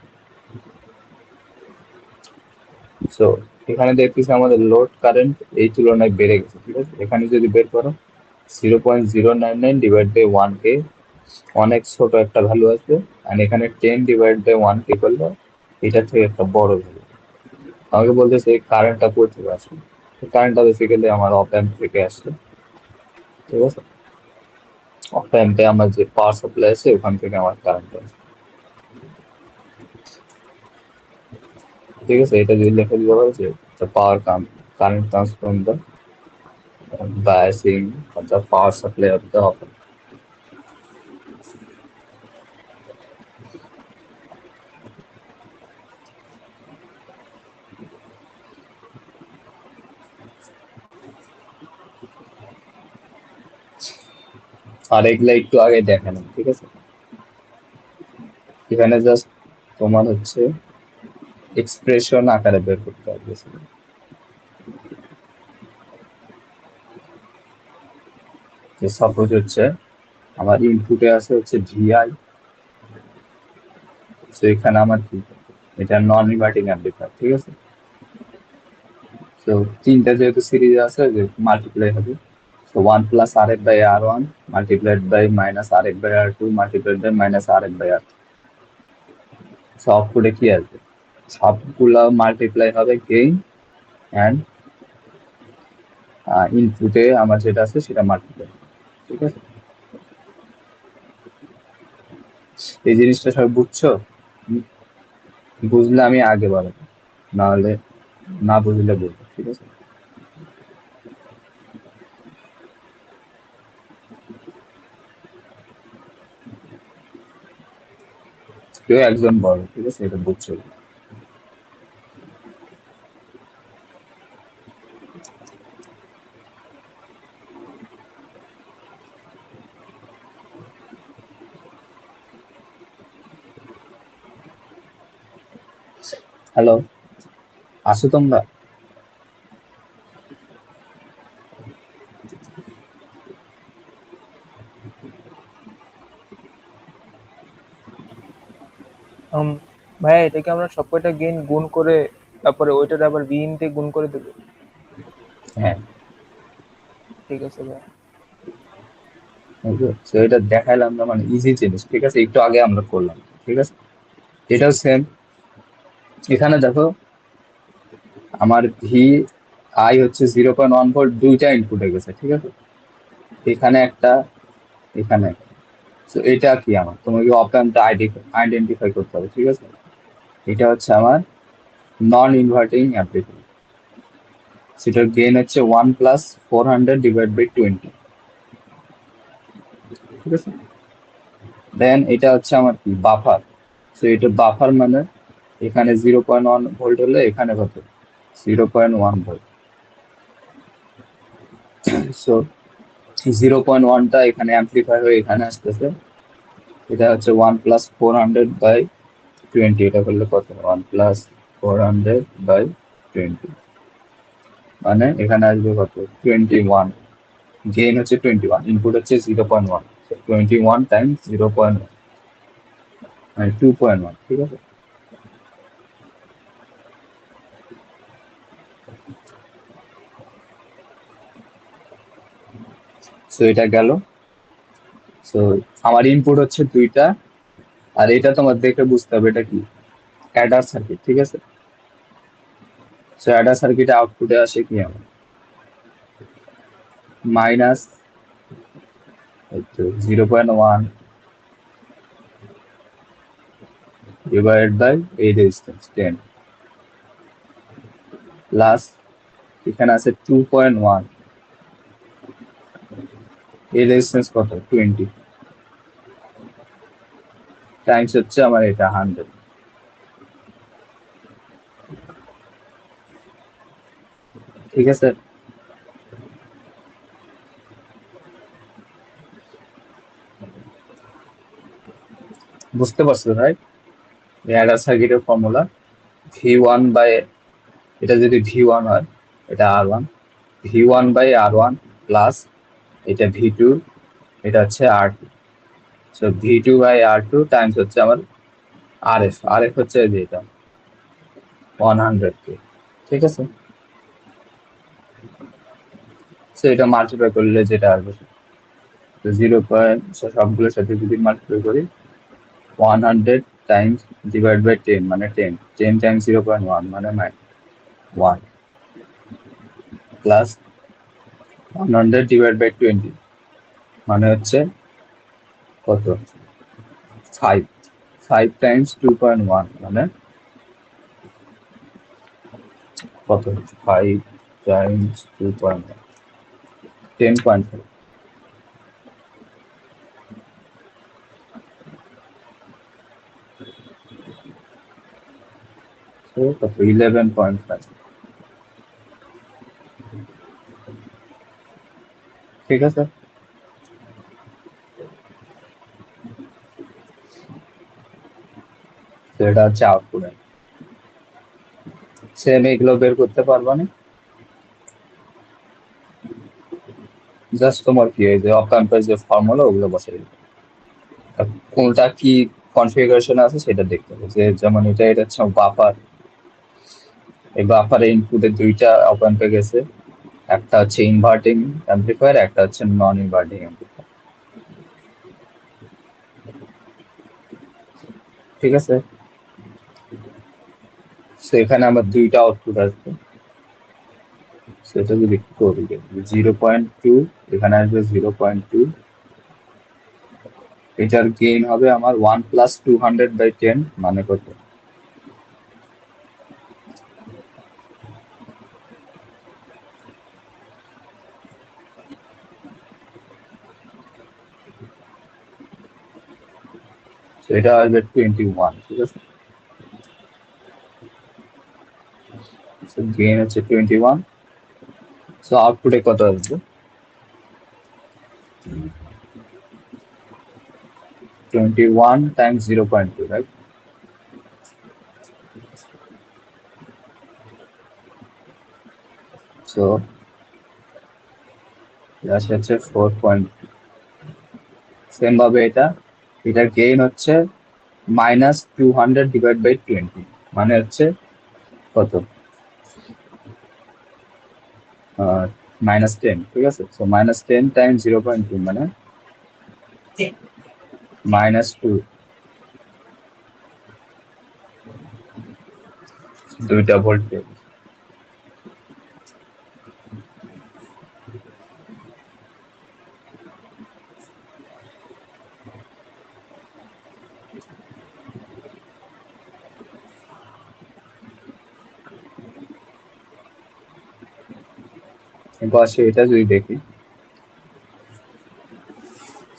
So এখানে দেখতেছি আমাদের লোড কারেন্ট এই তুলনায় বেড়ে গেছে, ঠিক আছে। এখানে যদি বের করো 0.099 ডিভাইড বাই 1K, অনেক ছোট একটা ভ্যালু আসবে, আর এখানে 10 ডিভাইড বাই 1 কি করলো, এটা থেকে একটা বড় ভ্যালু। আমাকে বলতেছে কারেন্টটা কোথেকে আসবে, কারেন্টটা বেসিক্যালি আমার অপ অ্যাম্প থেকে আসছে, ঠিক আছে। অপ অ্যাম্পে আমার যে পাওয়ার সাপ্লাই আছে ওখান থেকে আমার কারেন্ট আসছে, ঠিক আছে। এটা যদি লেখা দিতে পারে যে পাওয়ার current comes from the biasing of the power supply of the op amp. আর এগুলা একটু আগে দেখানো, ঠিক আছে। এখানে জাস্ট তোমার হচ্ছে এক্সপ্রেশন আকারে বের করতে হবে। যে সাপোজ হচ্ছে আমার ইনপুটে আছে হচ্ছে ভিআই, তো এখানে আমার কি, এটা নন ইনভার্টিং অ্যাম্পলিফায়ার, ঠিক আছে। তো তিনটা যেহেতু সিরিজ আছে যে মাল্টিপ্লাই হবে, so 1 plus Rf by R1 multiplied by minus Rf by R2 multiplied by minus Rf by R3, so আউটপুটে কি আসবে, সবগুলা মাল্টিপ্লাই হবে গেইন অ্যান্ড ইনপুটে আমার যেটা আছে সেটা মাল্টিপ্লাই, ঠিক আছে। এই জিনিসটা সব বুঝছো? বুঝলে আমি আগে বাড়াবো, নাহলে না বুঝলে বলবো, ঠিক আছে। কেউ একজন বলো, ঠিক আছে, এটা বুঝছো? হ্যালো, আসো তোমরা? ভাইয়া এটাকে আমরা সব কয়টা গেইন গুণ করে তারপরে ওইটার আবার বিইন দিয়ে গুণ করে দেবো? হ্যাঁ, ঠিক আছে ভাই। তো এটা দেখাইলাম না, মানে ইজি জিনিস, ঠিক আছে, একটু আগে আমরা করলাম, ঠিক আছে। এটাও সেম, এখানে দেখো আমার ভি আই হচ্ছে 0.1 ভোল্ট, দুইটা ইনপুটে গেছে, ঠিক আছে। এখানে একটা, এখানে একটা। তো এটা কি আমার, তোমাকে অপ অ্যাম্পটা আইডেন্টিফাই করতে হবে, ঠিক আছে। এটা হচ্ছে আমার নন ইনভার্টিং অ্যাম্পলিফায়ার, সেটার গেইন হচ্ছে 1 প্লাস 400 ডিভাইড বাই 20, ঠিক আছে। দেন এটা হচ্ছে আমার কি বাফার, সো এটা বাফার মানে এখানে 0.1 ভোল্ট হলে এখানে কত, 0.1 ভোল্ট। সো 0.1টা এখানে অ্যাম্পলিফাই হয়ে এখানে আসতেছে, এটা হচ্ছে 1 প্লাস 400 বাই 20, এটা করলে কত, 1 প্লাস 400 বাই 20, মানে এখানে আসবে কত, 21। গেইন হচ্ছে 21, ইনপুট হচ্ছে 0.1, 21 টাইমস 0.1 মানে 2.1, ঠিক আছে। সো এটা গেল। সো আমার ইনপুট হচ্ছে দুইটা, আর এটা তোমার দেখে বুঝতে হবে এটা কি, অ্যাডার সার্কিট, ঠিক আছে। সো অ্যাডার সার্কিটে আউটপুটে আসে কি আমার মাইনাস 0.1 ডিভাইড বাই এই রেজিস্ট্যান্স 10 প্লাস এখানে আছে 2.1, এই রেজিস্ট্যান্স কত, 20 টাইমস হচ্ছে আমার এটা 100, ঠিক আছে। বুঝতে পারছো রাইট? অ্যাডার সার্কিটের ফর্মুলা V1 বাই, এটা যদি V1 হয় এটা R1, V1 by R1 plus এটা V2, এটা হচ্ছে R2, so V2 by R2 times হচ্ছে আমার RF হচ্ছে যে এটা 100K, ঠিক আছে। সো এটা মাল্টিপ্লাই করলে যেটা আসবে তো 0. সবগুলোর সাথে যদি মাল্টিপ্লাই করি 100 টাইমস ডিভাইড বাই 10 মানে 10 10 টাইমস 0.1 মানে 1 প্লাস 100 ডিভাইড বাই 20 মানে হচ্ছে কত 5 5 টাইমস 2.1 মানে কত 5 টাইমস 2.1 10.5 so কত 11.5 ঠিক আছে তো এটা হচ্ছে আউটপুট সেম এগুলো বের করতে পারবা না জাস্ট তোমার কি এই যে অপ ক্যাম্পাস যে ফর্মুলা ওগুলো বসাই দিবে আর কোনটা কি কনফিগারেশন আছে সেটা দেখতে হবে যে যেমন এটা হচ্ছে বাফার এই বাফারে ইনপুটে দুইটা অপ অ্যাম্পে গেছে একটা হচ্ছে ইনভার্টিং অ্যাম্পলিফায়ার একটা হচ্ছে নন ইনভার্টিং অ্যাম্পলিফায়ার ঠিক আছে সেখানে আমার দুইটা আউটপুট আসবে সেটা যদি করি 0.2 এখানে আসবে 0.2 এটার গেইন হবে আমার 1 প্লাস 200/10 মানে কত এটা আসবে 21 ঠিক আছে গেইন হচ্ছে 21 সো আউটপুটে কত আসবে 21 times 0.2 right so আসে হচ্ছে 4. সেম ভাবে এটার গেইন হচ্ছে -200/20 মানে হচ্ছে কত -10 ঠিক আছে সো -10 টাইমস 0.2 মানে -2 দুইটা ভোল্ট বসে এটা যদি দেখি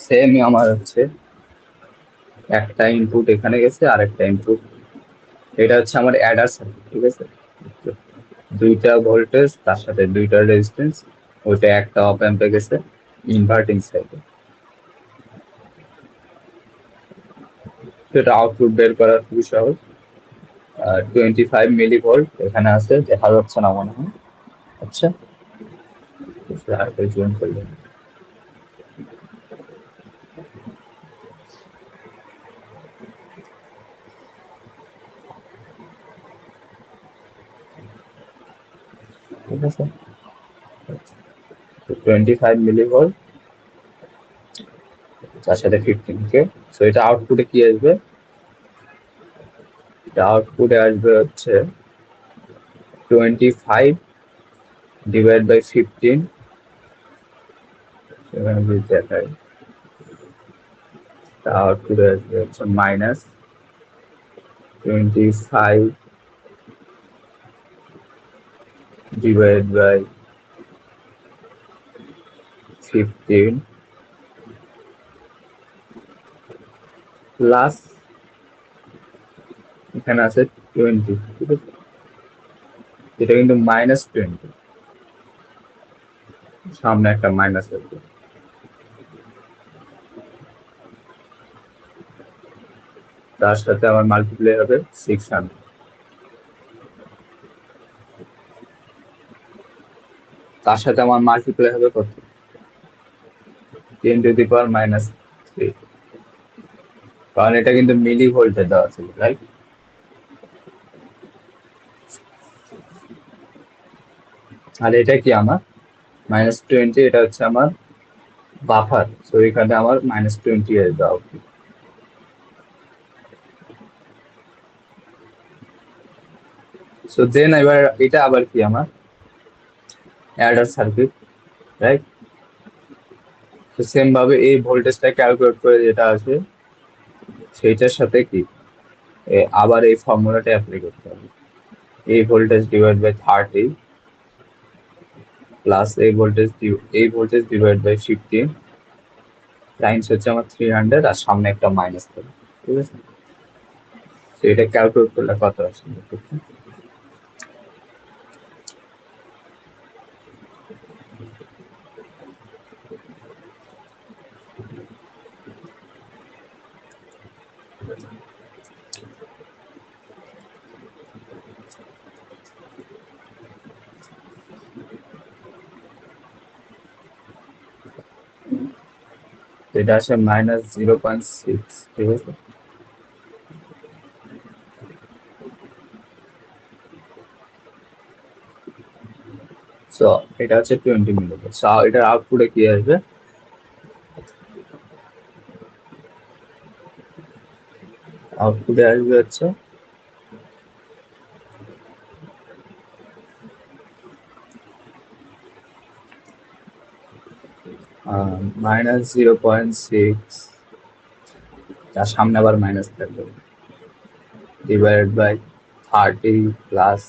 সেম আমার হচ্ছে একটা ইনপুট এখানে গেছে আর একটা ইনপুট এটা হচ্ছে আমার অ্যাডার সার্কিট ঠিক আছে দুইটা ভোল্টেজ তার সাথে দুইটা রেজিস্ট্যান্স ওইটা একটা অপ অ্যাম্পে গেছে ইনভার্টিং সাইডে সেটা আউটপুট বের করা খুবই সহজ 25 মিলিভোল্ট এখানে আছে দেখা যাচ্ছে না মনে হয় আচ্ছা জয়েন করলেন ঠিক আছে 25 মিলিভোল্ট তার সাথে 15 কে সো এটা আউটপুটে কি আসবে এটা আউটপুটে আসবে হচ্ছে 25 ডিভাইড বাই 15 সেখানে যদি দেখায় তা আউটপুটে আসবে হচ্ছে -25 ডিভাইড বাই 15 প্লাস এখানে আছে 20 ঠিক আছে এটা কিন্তু -20 সামনে একটা মাইনাস আছে তার সাথে আমার মাল্টিপ্লাই হবে 600 তার সাথে আমার মাল্টিপ্লাই হবে কত 10⁻³ কারণ এটা কিন্তু মিলি ভোল্টে দেওয়া ছিল রাইট আর এটা কি আমার -20 এটা হচ্ছে আমার বাফার, সো এখানে আমার -20 আসবে আউটপুট। সো দেন এবার এটা আবার কি আমার অ্যাডার সার্কিট, রাইট? তো সেম ভাবে এই ভোল্টেজটা ক্যালকুলেট করে যেটা আছে সেইটার সাথে কি আবার এই ফর্মুলাটা অ্যাপ্লাই করতে হবে। এই ভোল্টেজ ডিভাইড বাই 30 প্লাস এই ভোল্টেজ ডিভাইড বাই 15 টাইমস হচ্ছে আমার 300 আর সামনে একটা মাইনাস থাকবে, ঠিক আছে? তো এটা ক্যালকুলেট করলে কত আসবে? এটা আসে -0.6, ঠিক আছে? সো এটা হচ্ছে 20 মিলিভোল্ট। সো এটার আউটপুটে কি আসবে? আউটপুটে আসবে হচ্ছে -0.6, তার সামনে আবার মাইনাস থাকবে, ডিভাইডেড বাই 30 প্লাস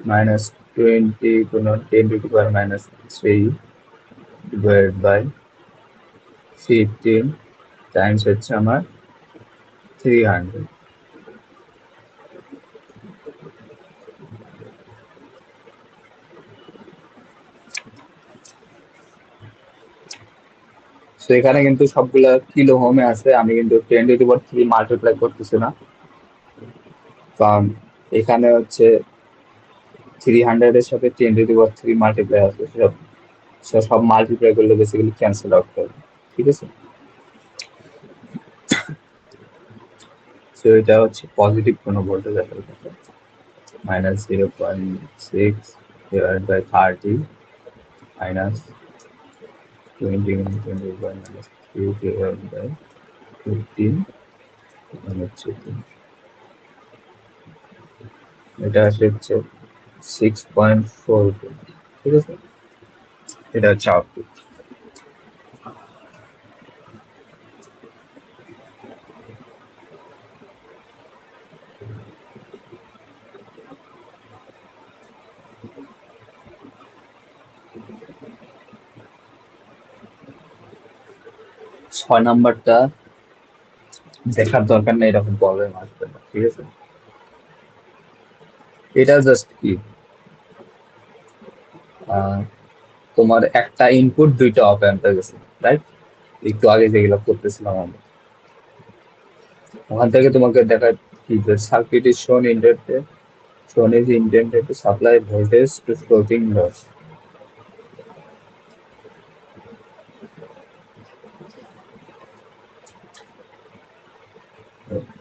-20 কোনো 10 to the power -3 divided by 15 times হচ্ছে আমার 300। তো এখানে কিন্তু সবগুলা কিলো হোমে আছে, আমি কিন্তু 10 টু দি পাওয়ার 3 মাল্টিপ্লাই করতেছি না, কারণ এখানে হচ্ছে 300 এর সাথে 10 টু দি পাওয়ার 3 মাল্টিপ্লাই আছে, সব মাল্টিপ্লাই করলে বেসিক্যালি ক্যান্সেল আউট করবে, ঠিক আছে? তো এটা হচ্ছে পজিটিভ কোনো ভোল্টেজ অ্যাপ্লাই করতে, -0.6 divided by 30 minus 20 by -3 divided by 15 হচ্ছে এটা আসে হচ্ছে 6.4, ঠিক আছে? এটা হচ্ছে আউটপুট। 6 নাম্বারটা দেখার দরকার নেই, এরকম প্রবলেম আসবে না, ঠিক আছে? এটা জাস্ট কি তোমার একটা ইনপুট দুইটা অপ অ্যাম্প গেছে, রাইট? একটু আগে যেগুলো করতেছিলাম আমরা, ওখান থেকে তোমাকে দেখা কি যে circuit is shown is intended to supply voltage to floating load.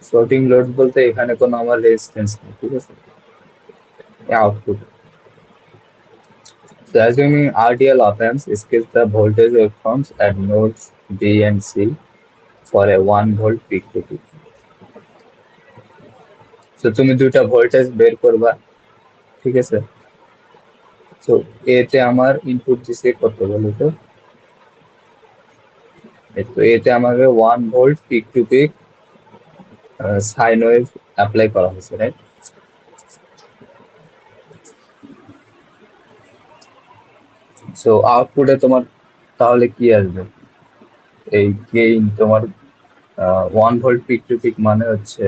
Floating load বলতে এখানে কোনো আমার রেজিস্ট্যান্স নেই, ঠিক আছে? Output. So assuming RDL op amps scales the voltage waveforms at nodes B and C for a 1 volt peak to peak. So তুমি দুইটা voltage বের করবা, ঠিক আছে? তো এতে আমার ইনপুট দিছে কত বলো তো? তো এতে আমাকে 1 volt peak to peak sine wave apply করা হয়েছে, রাইট? সো আউটপুটে তোমার তাহলে কি আসবে? এই গেইন তোমার 1 ভোল্ট পিক টু পিক মানে হচ্ছে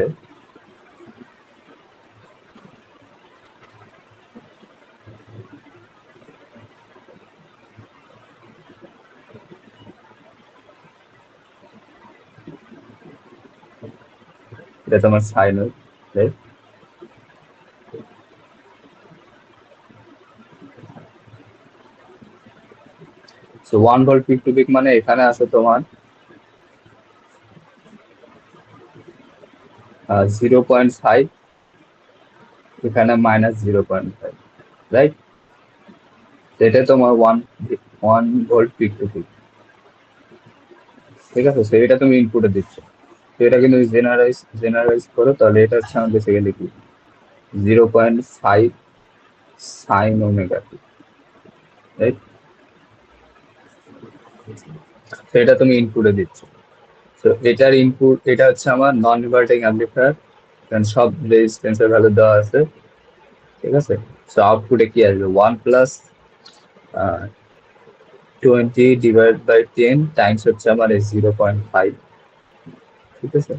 এটা তোমার sine wave, right? So 1 volt peak to peak মানে এখানে আছে তোমার 0.5, এখানে -0.5, রাইট? এটা তোমার 1 ভোল্ট পিক টু পিক, ঠিক আছে? সেটা তুমি ইনপুটে দিচ্ছ, তো এটা কিন্তু জেনারেলাইজ করো, তাহলে এটা হচ্ছে আমার বেসিক্যালি কি 0.5 সাইন ওমেগা টি, রাইট? সেটা তুমি ইনপুটে দিচ্ছ। তো এটার ইনপুট, এটা হচ্ছে আমার নন রিভার্টিং অ্যাম্পলিফায়ার, কারণ সব রেজিস্ট্যান্সের ভ্যালু দেওয়া আছে, ঠিক আছে? সো আউটপুটে কি আসবে 1 প্লাস 20 ডিভাইড বাই 10 টাইমস হচ্ছে আমার 0.5, ঠিক আছে?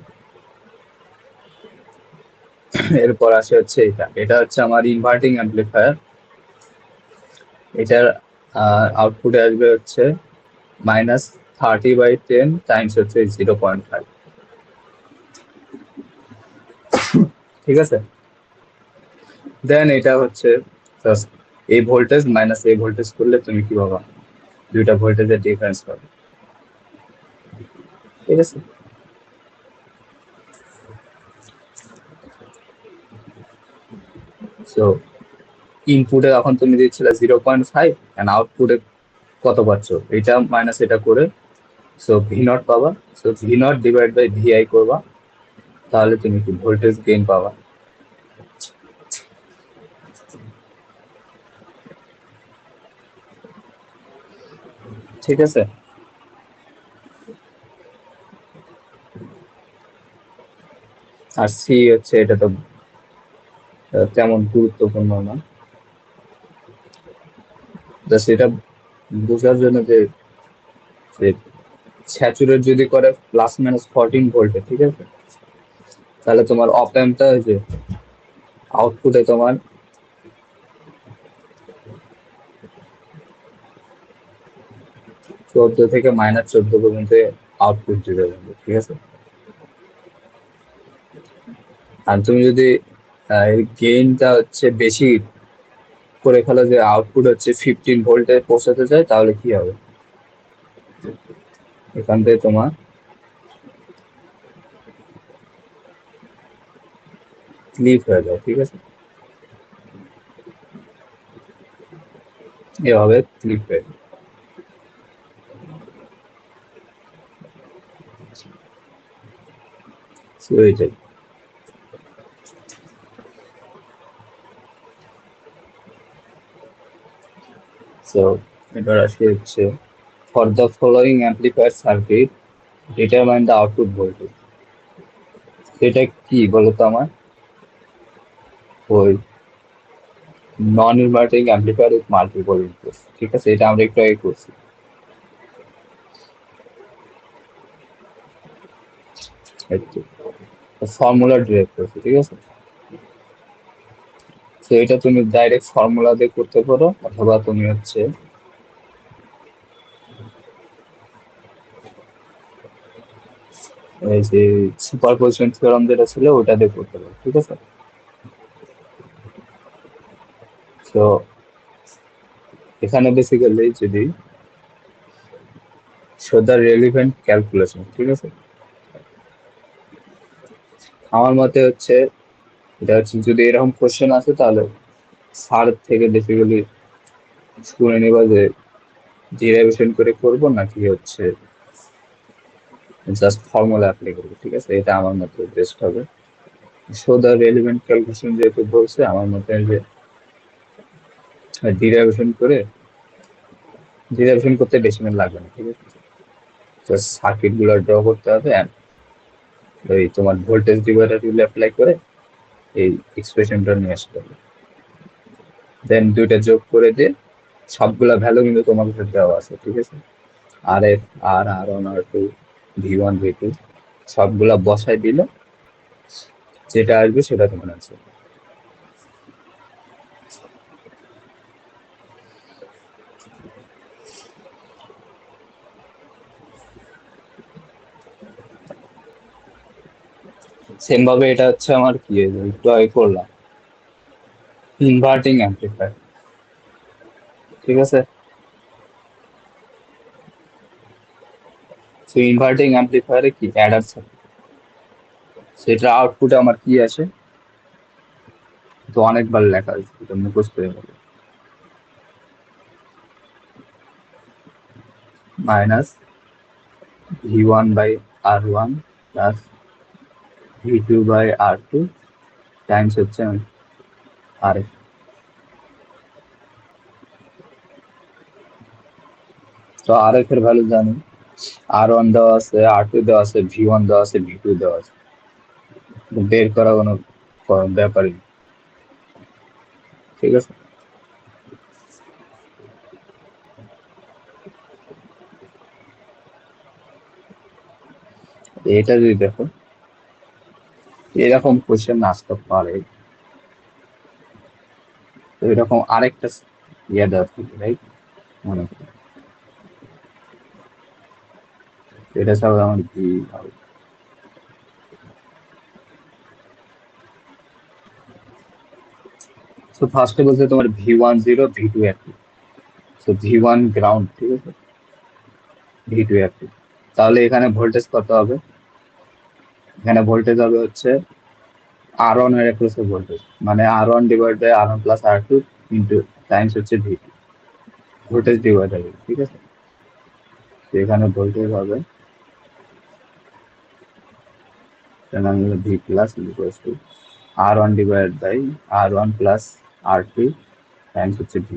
এরপর আসে হচ্ছে এটা হচ্ছে আমার ইনভার্টিং অ্যাম্পলিফায়ার, এটার আউটপুটে আসবে হচ্ছে -30/10 টাইমস হচ্ছে 0.5, ঠিক আছে? দেন এটা হচ্ছে just এই ভোল্টেজ মাইনাস এই ভোল্টেজ করলে তুমি কি পাবা, দুইটা ভোল্টেজের ডিফারেন্স পাবে, ঠিক আছে? সো ইনপুটে এখন তুমি দিচ্ছিলে 0.5 এন্ড আউটপুটে কত পাচ্ছ, এটা মাইনাস এটা করে সো ভি নট পাবা, so V naught divide by VI করবা, তাহলে তুমি কি ভোল্টেজ গেইন পাবা, ঠিক আছে? আর সি হচ্ছে এটা তো তেমন গুরুত্বপূর্ণ না, জাস্ট এটা বোঝার জন্য যে স্যাচুরেট যদি করে +-14 ভোল্টে, ঠিক আছে, তাহলে তোমার অপ অ্যাম্পটা যে আউটপুটে তোমার 14 থেকে -14 পর্যন্ত আউটপুট দিতে পারবে, ঠিক আছে? আর তুমি যদি গেইনটা হচ্ছে বেশি করে ফেলো, যে আউটপুট হচ্ছে 15 ভোল্টে পৌঁছাতে চায়, তাহলে কি হবে, এখান থেকে তোমার ক্লিপ হয়ে যায়, ঠিক আছে? এভাবে ক্লিপ হয়ে যায়। So এইটাই। So এবার আসি হচ্ছে for the following amplifier circuit determine the output voltage, এটা কি বলতো আমার, ওই non inverting amplifier with multiple inputs, ঠিক আছে? এটা আমরা একটু আগে করছি, ফর্মুলা ডিরাইভ করছি, ঠিক আছে? তো এটা তুমি ডাইরেক্ট ফর্মুলা দিয়ে করতে পারো, অথবা তুমি হচ্ছে এই যে সুপারপজিশন থিওরেম যেটা ছিল ওটা দিয়ে করতে পারো, ঠিক আছে? তো এখানে বেসিক্যালি যদি শো দ্য রেলিভেন্ট ক্যালকুলেশন, ঠিক আছে, আমার মতে হচ্ছে এটা হচ্ছে যদি এরকম কোশ্চেন আসে, তাহলে স্যার থেকে বেসিক্যালি শুনে নেবা যে ডিরাইভেশন করে করবো নাকি হচ্ছে জাস্ট ফর্মুলা অ্যাপ্লাই করবো, ঠিক আছে? এটা আমার মতে বেস্ট হবে। শো দ্য রেলিভেন্ট ক্যালকুলেশন যেহেতু বলছে, আমার মতে যে ডিরাইভেশন করতে বেশি মিনিট লাগবে না, ঠিক আছে? জাস্ট সার্কিট গুলো ড্র করতে হবে, and ওই তোমার ভোল্টেজ ডিভাইডার গুলো অ্যাপ্লাই করে এই এক্সপ্রেশনটা নিয়ে আসতে হবে, দেন দুইটা যোগ করে দিয়ে সবগুলা ভ্যালু কিন্তু তোমার কাছে দেওয়া আছে, ঠিক আছে? আর এফ, আর1, আর2, ভি1, ভি2 সবগুলা বসাই দিলে যেটা আসবে সেটা তোমার আছে। সেম ভাবে এটা হচ্ছে আমার কি একটু আগে করলাম ইনভার্টিং অ্যাম্পলিফায়ার, ঠিক আছে? তো ইনভার্টিং অ্যাম্পলিফায়ারে কি অ্যাডার থাকে, সেটা আউটপুটে আমার কি আসে, তো অনেকবার লেখা আছে, এটা মুখস্থ হয়ে গেল। Minus V1 by R1 plus V2 by R2 times হচ্ছে RF। তো RF এর ভ্যালু জানি, R1 দেওয়া আছে, R2 দেওয়া আছে, V1 দেওয়া আছে, V2 দেওয়া আছে, বের করা কোনো ব্যাপারই না। ঠিক আছে, এটা যদি দেখো এরকম কোশ্চেন আসতে পারে, তো এরকম আরেকটা ইয়ে দেওয়া থাকে, রাইট? মনে করো এটা ছাড়া আমার কি হবে? তো ফার্স্টে বলছে তোমার V1 0, V2 অ্যাক্টিভ। তো V1 গ্রাউন্ড, ঠিক আছে, V2 অ্যাক্টিভ। তাহলে এখানে ভোল্টেজ কত হবে? এখানে ভোল্টেজ হবে হচ্ছে R1 এর অ্যাক্রসে ভোল্টেজ, মানে R1 divide by R1 plus R2 into times হচ্ছে V2, ভোল্টেজ ডিভাইড হবে, ঠিক আছে। তো এখানে ভোল্টেজ হবে V plus equals to R1 divide by R1 plus R2 times হচ্ছে V।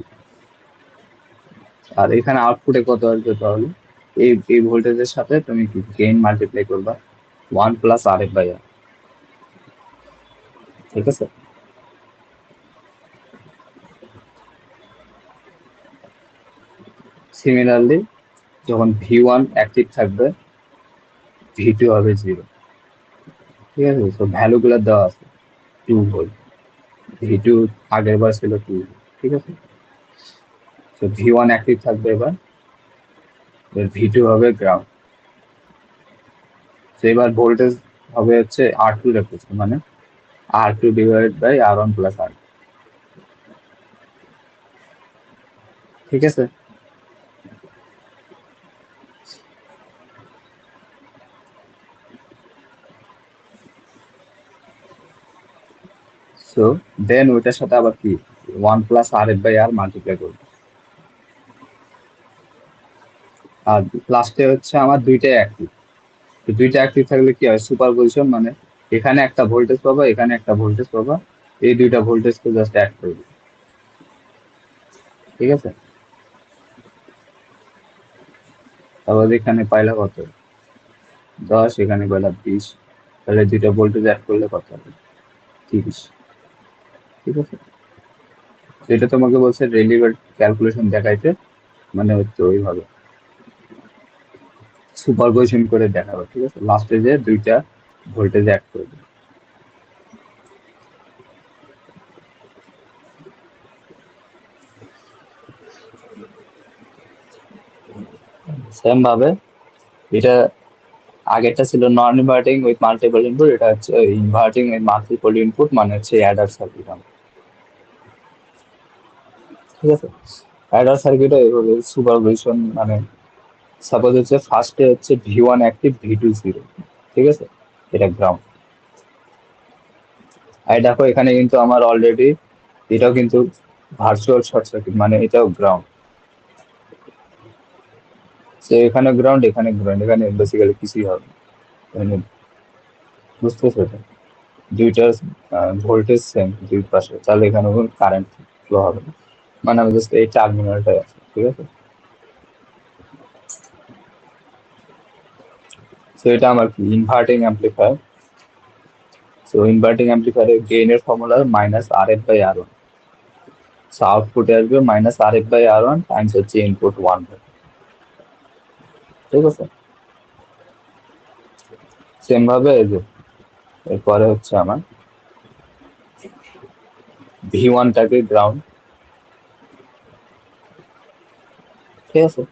আর এখানে আউটপুটে কত আসবে? তাহলে এই ভোল্টেজের সাথে তুমি গেইন মাল্টিপ্লাই করবা 1 প্লাস RF বাই R, ঠিক আছে। সিমিলারলি যখন V1 অ্যাক্টিভ থাকবে V2 হবে 0, ঠিক আছে। তো ভ্যালু গুলো দেওয়া আছে 2 ভোল্ট, V2 আগের বার ছিল 2, ঠিক আছে। তো V1 অ্যাক্টিভ থাকবে এবার, V2 হবে গ্রাউন্ড। তো এবার ভোল্টেজ হবে হচ্ছে R2 রেখেছে, মানে R2 divide by R1 plus R, ঠিক আছে। সো দেন ওইটার সাথে আবার কি 1 plus RF by R multiply করবো। আর লাস্টে হচ্ছে আমার দুইটাই অ্যাক্টিভ। তো দুইটা অ্যাক্টিভ থাকলে কি হয়? সুপার পজিশন, মানে এখানে একটা ভোল্টেজ পাবা, এখানে একটা ভোল্টেজ পাবা, এই দুইটা ভোল্টেজকে জাস্ট অ্যাড করবে, ঠিক আছে। তারপর এখানে পাইলা কত? 10, এখানে পাইলা 20, তাহলে দুইটা ভোল্টেজ অ্যাড করলে কত হবে? 30, ঠিক আছে। এটা তোমাকে বলছে রেলিভেট ক্যালকুলেশন দেখাইতে, মানে হচ্ছে ওইভাবে সুপারপজিশন করে দেখাবো, ঠিক আছে। লাস্টে যে দুইটা ভোল্টেজ অ্যাড করবে। সেম ভাবে এটা আগেরটা ছিল নন ইনভার্টিং উইথ মাল্টিপল ইনপুট, এটা হচ্ছে ইনভার্টিং উইথ মাল্টিপল ইনপুট, মানে হচ্ছে অ্যাডার সার্কিট, ঠিক আছে। অ্যাডার সার্কিটে এভাবে সুপারপজিশন, মানে সাপোজ হচ্ছে ফার্স্টে হচ্ছে V1 অ্যাক্টিভ, V2 0, ঠিক আছে, এটা গ্রাউন্ড। আর দেখো এখানে কিন্তু আমার অলরেডি এটাও কিন্তু ভার্চুয়াল শর্ট সার্কিট, মানে এটাও গ্রাউন্ড। তো এখানে গ্রাউন্ড, এখানে গ্রাউন্ড, এখানে বেসিক্যালি কিছুই হবে না। মানে বুঝতে পারছো? দুইটার ভোল্টেজ সেম দুই পাশে, তাহলে এখানে কোনো কারেন্ট ফ্লো হবে না, মানে আমি জাস্ট এই টার্মিনালটাই আছে, ঠিক আছে। তো এটা আমার কি ইনভার্টিং অ্যাম্পলিফায়ার। সো ইনভার্টিং অ্যাম্পলিফায়ারের গেইনের formula minus RF by R1। So আউটপুটে আসবে minus RF by R1 times হচ্ছে ইনপুট 1, ঠিক আছে। সেম ভাবে এই যে এরপরে হচ্ছে আমার V1 টাকে গ্রাউন্ড, ঠিক আছে।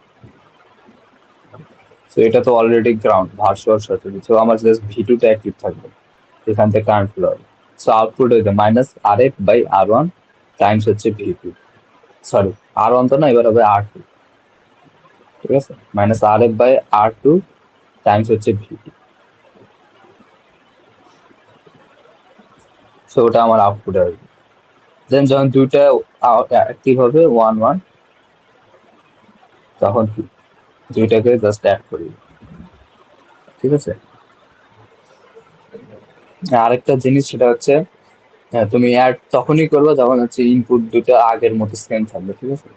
তো এটা তো already ground, virtual short, so আমার জাস্ট V2 টা অ্যাক্টিভ থাকবে, এখান থেকে কারেন্ট ফ্লো হবে। সো আউটপুট হইতে minus RF by R1 times হচ্ছে V2, সরি R1 তো না, এবার হবে R2, ঠিক আছে, minus RF by R2 times হচ্ছে V2। সো ওটা আমার আউটপুট আসবে। দেন যখন দুইটা অ্যাক্টিভ হবে 1 1, তখন কি দুইটাকে জাস্ট অ্যাড করি, ঠিক আছে। আরেকটা জিনিস সেটা হচ্ছে, হ্যাঁ, তুমি অ্যাড তখনই করবে যখন হচ্ছে ইনপুট দুটো আগের মতো সেম থাকবে, ঠিক আছে।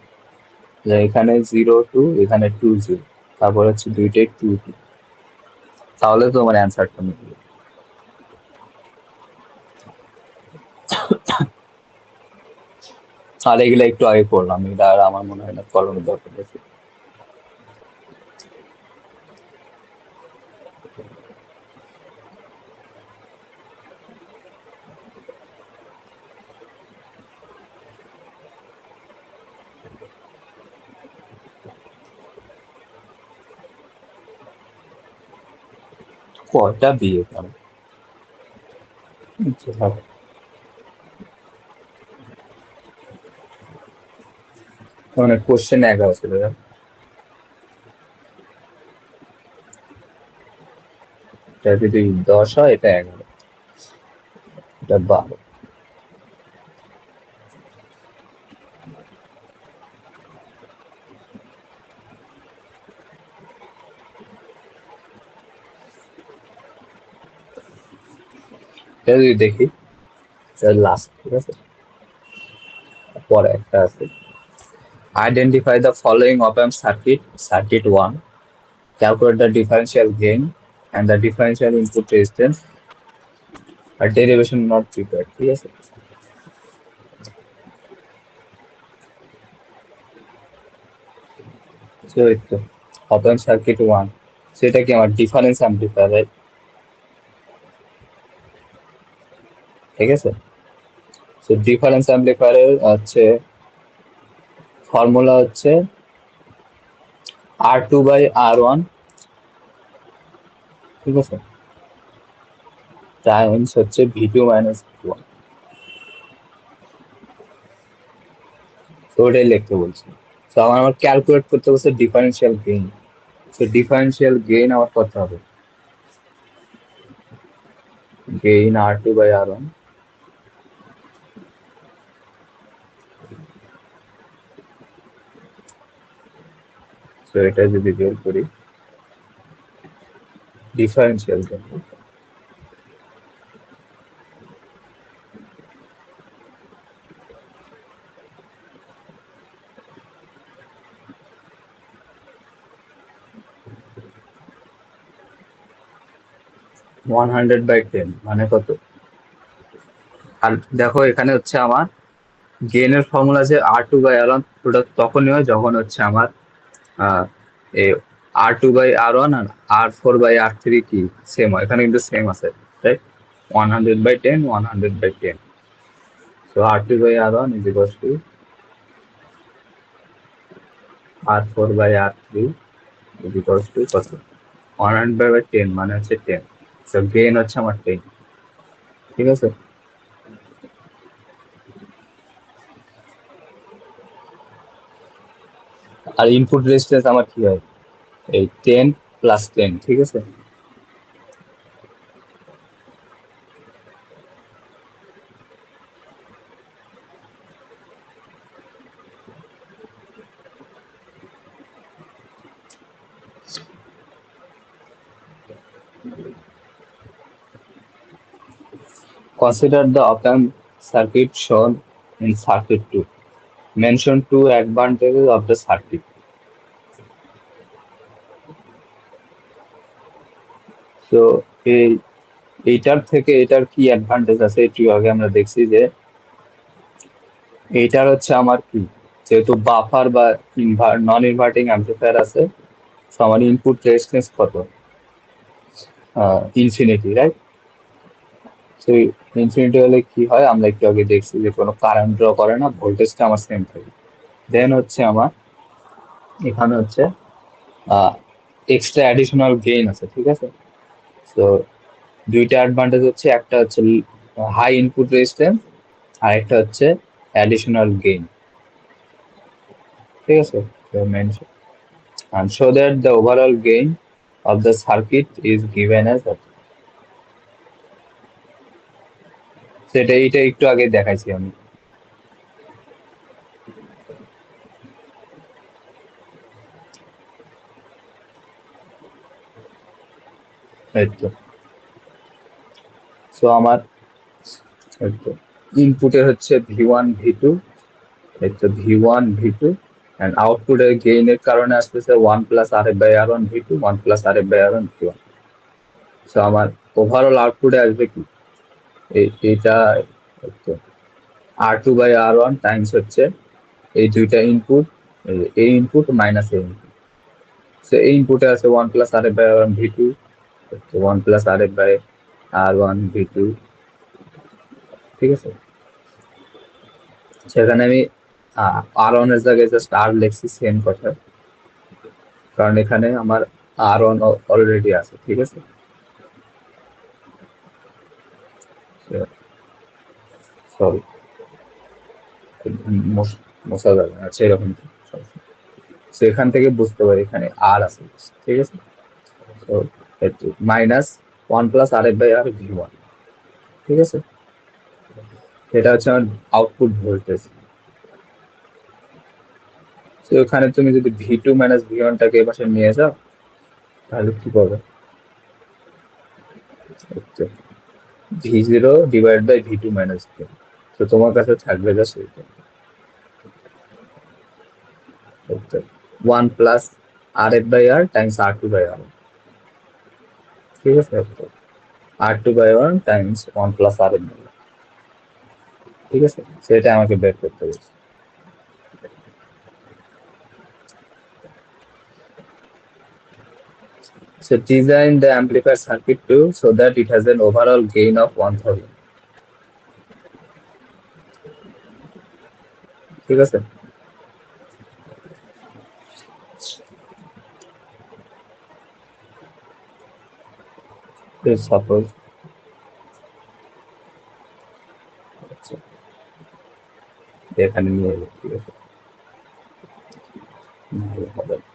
যে এখানে 0 2, এখানে 2 0, তারপর হচ্ছে দুইটাই 2 2, তাহলে তোমার অ্যান্সারটা মিলবে। আর এগুলো একটু আগে করলাম, এটা আর আমার মনে হয় না করানোর দরকার আছে। কয়টা বিয়ে করে মানে কোশ্চেন 11 ছিল, এটা যদি 10 হয় এটা 11, এটা 12। এটা যদি দেখি লাস্ট, ঠিক আছে। পরে একটা আছে, identify the following op amp circuit, circuit 1, calculate the differential gain and the differential input resistance, আর derivation not prepared, ঠিক আছে। So এই তো অপ-অ্যাম্প সার্কিট 1, সেটা কি আমার ডিফারেন্স অ্যাম্পলিফায়ার, রাইট? ঠিক আছে। সো ডিফারেন্স অ্যাম্পলিফায়ারের হচ্ছে ফর্মুলা হচ্ছে R2/R1, ঠিক আছে, টাইমস হচ্ছে V2 - V1। তো ওটাই লিখতে বলছি। তো আমার ক্যালকুলেট করতে বলছে ডিফারেন্সিয়াল গেইন। তো ডিফারেন্সিয়াল গেইন আমার কত হবে? গেইন R2/R1, তো এটা যদি বের করি ডিফারেন্সিয়াল গেইন 100/10 মানে কত? আর দেখো এখানে হচ্ছে আমার গেইনের ফর্মুলা আছে R2/R1, ওটা তখনই হয় যখন হচ্ছে আমার এই R2/R1 আর R4/R3 কি সেম হয়, এখানে কিন্তু সেম আছে, right? 100/10, 100/10। So R2/R1 is equals to R4/R3 is equals to কত? 100/10 মানে হচ্ছে 10। So গেইন হচ্ছে আমার 10, ঠিক আছে। আর ইনপুট রেজিস্ট্যান্স আমার কি হয়? এই 10 প্লাস 10, ঠিক আছে। Consider the op-amp circuit shown in circuit 2. Mention 2 advantages of the circuit. So এইটার থেকে এটার কি অ্যাডভান্টেজ আছে একটু আগে আমরা দেখছি যে এইটার হচ্ছে আমার কি, যেহেতু বাফার বা নন ইনভার্টিং অ্যাম্পলিফায়ার আছে, তো আমার ইনপুট রেজিস্ট্যান্স কত? Infinity, right? তো ইনফিনিটি হলে কি হয় আমরা একটু আগে দেখছি যে কোনো কারেন্ট ড্র করে না, ভোল্টেজটা আমার সেম থাকে। দেন হচ্ছে আমার এখানে হচ্ছে এক্সট্রা অ্যাডিশনাল গেইন আছে, ঠিক আছে। তো দুইটা অ্যাডভান্টেজ হচ্ছে, একটা হচ্ছে হাই ইনপুট রেজিস্ট্যান্স, আর একটা হচ্ছে অ্যাডিশনাল গেইন, ঠিক আছে। তো mention and show that the overall gain of the circuit is given as সেটা এইটা একটু আগে দেখাইছি আমি। এই তো সো আমার এই তো ইনপুটে হচ্ছে V1 V2, এই তো V1 V2, and আউটপুটের গেইনের কারণে আসতেছে 1+RF/R1 V2 1+RF/R1 V1। So আমার ওভারঅল আউটপুটে আসবে কি এইটা R2/R1 টাইমস হচ্ছে এই দুইটা ইনপুট, এই ইনপুট মাইনাস এই ইনপুট। সো এই ইনপুটে আছে 1+RF/R1 V2 1+RF/R1 V2, ঠিক আছে। সেখানে আমি R1 এর জায়গায় জাস্ট R লিখছি, সেম কথা, কারণ এখানে আমার R1 অলরেডি আছে, ঠিক আছে। সরি, মশা যাবে না, আচ্ছা এরকম। তো এখান থেকে বুঝতে পারি এখানে আর আছে, ঠিক আছে। তো মাইনাস 1+RF/R V1, ঠিক আছে। এটা হচ্ছে আমার আউটপুট ভোল্টেজ। তো এখানে তুমি যদি V2-V1টাকে এপাশে নিয়ে যাও তাহলে কি পাবে, V0/V2-V, তো তোমার কাছে থাকবে যা সেইটা 1+RF/R টাইমস R2/R, ঠিক আছে। R2/R টাইমস 1+RF, ঠিক আছে। সেটা আমাকে বের করতে হবে। So design the amplifier circuit too so that it has an overall gain of 1000, ঠিক আছে। সাপোজ এখানে নিয়ে এলো, ঠিক আছে, নাহলে হবে না।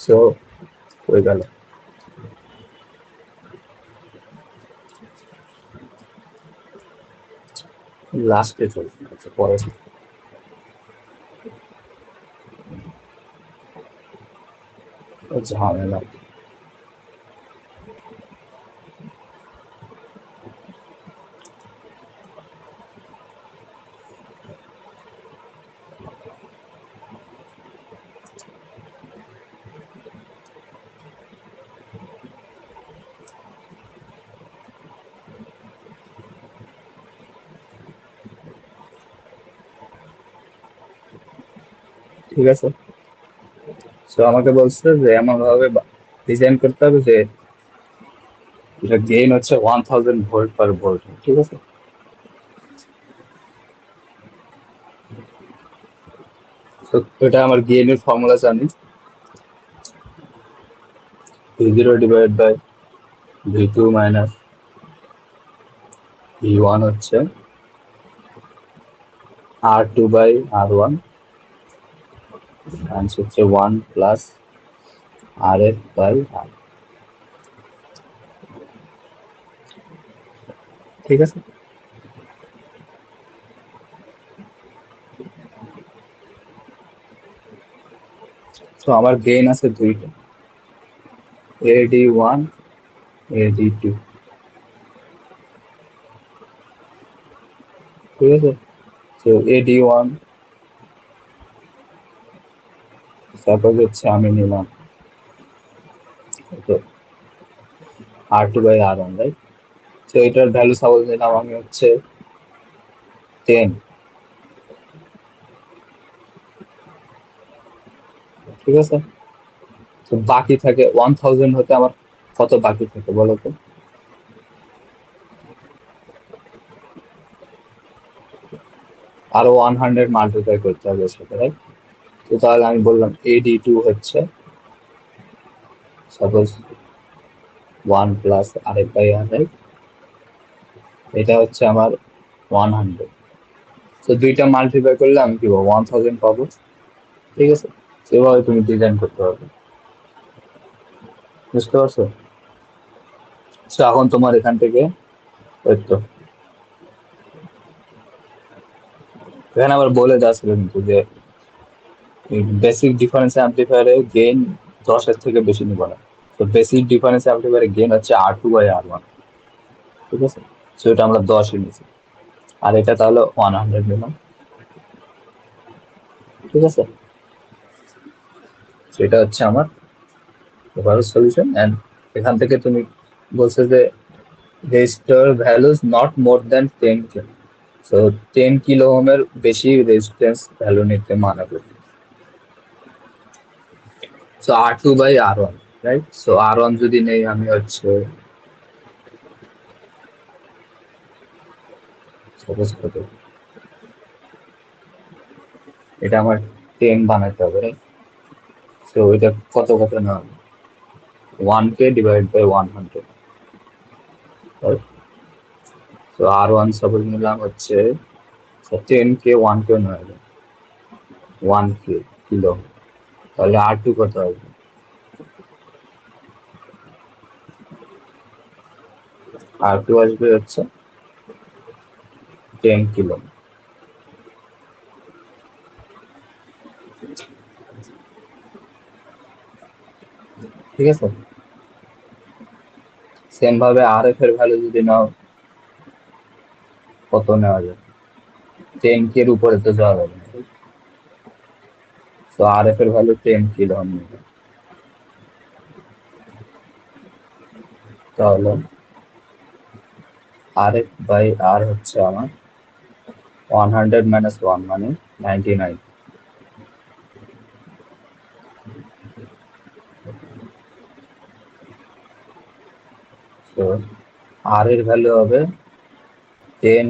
সো হয়ে গেল। লাস্টে চলছে, আচ্ছা পরে ঝামেলা। ঠিক আছে। সো আমাকে বলছে যে এমন ভাবে ডিজাইন করতে হবে যে এটা গেইন হচ্ছে 1000 ভোল্ট/ভোল্ট, ঠিক আছে। তো এটা আমার গেইনের ফর্মুলা জানি, V0/V2 - V1 হচ্ছে R2/R1 হচ্ছে 1+RF/R, ঠিক আছে। তো আমার গেইন আছে দুইটা, AD1 AD2, ঠিক আছে। তো AD1 সাপোজ হচ্ছে আমি নিলাম R2/R1, রাইট। তো এটার ভ্যালু সাপোজ নিলাম আমি হচ্ছে 10, ঠিক আছে। তো বাকি থাকে 1000 হতে আমার কত বাকি থাকে বলো তো। আরো 100 মাল্টিপ্লাই করতে হবে ওর সাথে, রাইট? তো তাহলে আমি বললাম AD2 হচ্ছে সাপোজ 1 প্লাস আরেক বাই আর, রাইট? এটা হচ্ছে আমার 100। তো দুইটা মাল্টিপ্লাই করলে আমি কি পাবো, 1000 পাবো। ঠিক আছে, সেভাবে তুমি ডিজাইন করতে পারবে। বুঝতে পারছো? তো এখন তোমার এখান থেকে ওই তো এখানে আবার বলে দেওয়া ছিল কিন্তু যে বেসিক ডিফারেন্স অ্যাম্পলিফায়ারে গেইন 10-এর থেকে বেশি নিব না। তো বেসিক ডিফারেন্স অ্যাম্পলিফায়ারে গেইন হচ্ছে R2/R1। ঠিক আছে, তো এটা আমরা 10 নিয়েছি, আর এটা তাহলে 100 নিলাম। ঠিক আছে, সেটা হচ্ছে আমার ওভারঅল সলিউশন। এন্ড এখান থেকে তুমি বলছো যে register values not more than 10 k। So 10 kilo ওহমের বেশি রেজিস্ট্যান্স ভ্যালু নিতে মানা করি। So R2/R1, right? So R1 যদি নেই আমি হচ্ছে সাপোজ কত, এটা আমার 10 বানাতে হবে, রাইট? সো এটা কত কত না 1k divide by 100, right? So R1 suppose নিলাম হচ্ছে 10k, 1k নয়, 1k কিলো। তাহলে R2 কত হবে? R2 আসবে হচ্ছে 10 কিলো। ঠিক আছে, সেম ভাবে RF এর ভ্যালু যদি নাও কত নেওয়া যায়, 10k এর উপরে তো যাওয়া যাবে না। তো RF এর ভ্যালু 10 কিলো আমি নেব। তাহলে RF/R হচ্ছে আমার 100 মাইনাস 1 মানে 99। তো R এর ভ্যালু হবে 10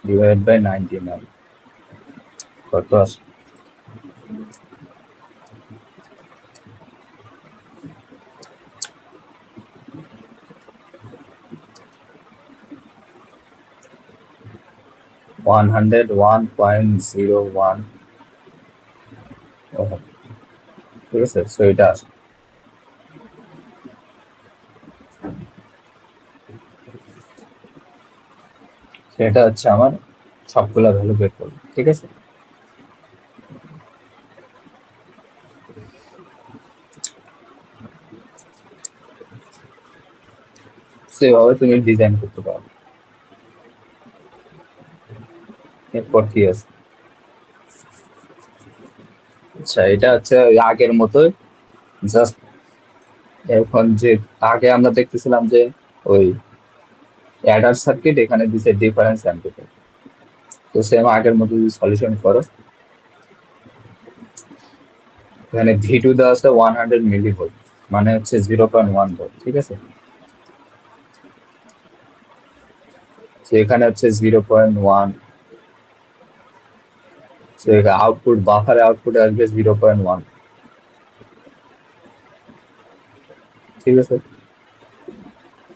ডিভাইড বাই 99, কত আসে? One hundred 1.01। ঠিক আছে, সো এটা আসে। সেটা হচ্ছে আমার সবগুলা ভ্যালু বের করবো। ঠিক আছে, সেভাবে তুমি ডিজাইন করতে পারো। এরপর কি আছে? আচ্ছা, এটা হচ্ছে ওই আগের মতোই, জাস্ট এখন যে আগে আমরা দেখতেছিলাম যে ওই অ্যাডার সার্কিট, এখানে দিছে ডিফারেন্স অ্যাম্পলিফায়ার। তো সেম আগের মতো যদি সলিউশন করো, এখানে V2 দেওয়া আছে 100 মিলিভোল্ট, মানে হচ্ছে 0.1 ভোল্ট। ঠিক আছে, তো এখানে হচ্ছে 0.1। তো আউটপুট বাফারে আউটপুট আসবে 0.1। ঠিক আছে,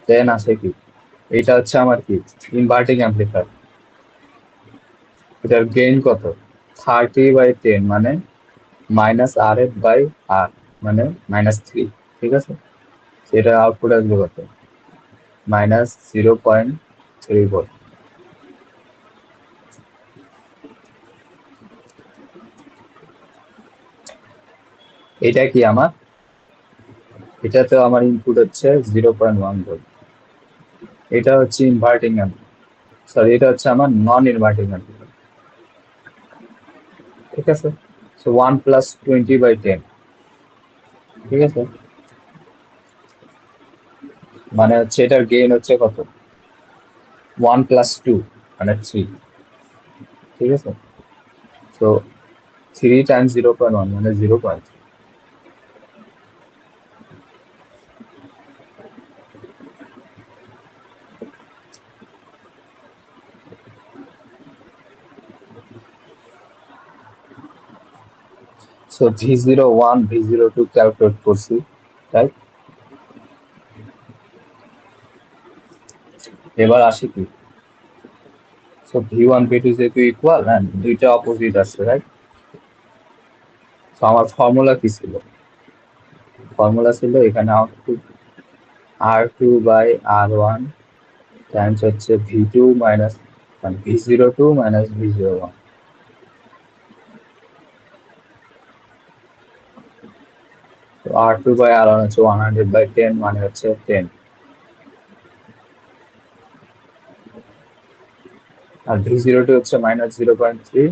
দেন আসে কি, এটা হচ্ছে আমার কি ইনভার্টিং অ্যাম্পলিফায়ার। এটার গেইন কত, 30/10 মানে -RF/R মানে -3। ঠিক আছে, সেটা আউটপুট আসবে কত, -0.3 ভোল্ট। এটা কি আমার, এটাতে আমার ইনপুট হচ্ছে 0.1 ভোল্ট। এটা হচ্ছে ইনভার্টিং অ্যাম্পলিফায়ার, সরি এটা হচ্ছে আমার নন ইনভার্টিং অ্যাম্পলিফায়ার। ঠিক আছে, সো 1 প্লাস 20/10। ঠিক আছে, মানে হচ্ছে এটার গেইন হচ্ছে কত, 1 প্লাস 2 মানে 3। ঠিক আছে, তো 3 টাইমস 0.1 মানে 0.3। সো V01 V02 ক্যালকুলেট করছি, রাইট? এবার আসি কি, সো V1 V2 যেহেতু ইকুয়াল, হ্যাঁ দুইটা অপোজিট আছে, রাইট? তো আমার ফর্মুলা কি ছিল? ফর্মুলা ছিল এখানে output R2 by R1 times হচ্ছে V2 মাইনাস মানে V02 মাইনাস V01। তো R2 বাই R1 হচ্ছে 100/10 মানে হচ্ছে 10, আর V02 হচ্ছে মাইনাস 0.3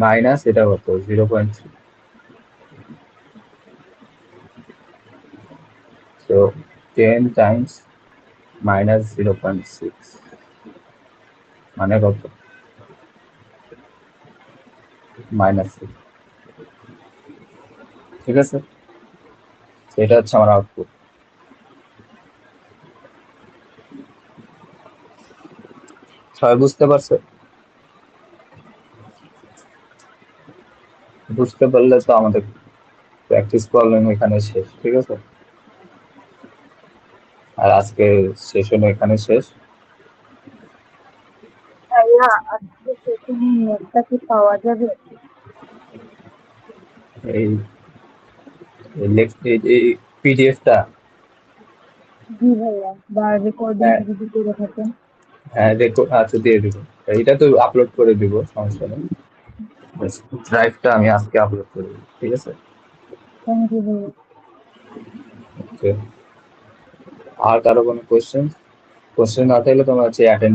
মাইনাস এটা হতো 0.3, so 10 টাইমস মাইনাস 0.6 মানে কত? মাইনাস 6, ঠিক আছে? এটা হচ্ছে আমার আউটপুট। সবাই বুঝতে পারছে? বুঝতে পারলে তো আমাদের প্র্যাকটিস প্রবলেম এখানে শেষ, ঠিক আছে? আর আজকে সেশন এখানে শেষ। ভাইয়া আজকে সেখানে নেটটা কি পাওয়া যাবে? এই এই পিডিএফটা, জি ভাইয়া, বা রেকর্ডিং হ্যাঁ যদি করে থাকেন। হ্যাঁ দেখো, আচ্ছা দিয়ে দিব, এটা তো আপলোড করে দিব, সমস্যা নেই। ড্রাইভটা আমি আজকে আপলোড করে দিব, ঠিক আছে? থ্যাংক ইউ ভাইয়া। Okay. আর কারো কোনো কোশ্চেন? কোশ্চেন না থাকলে তোমরা হচ্ছে অ্যাটেন্ড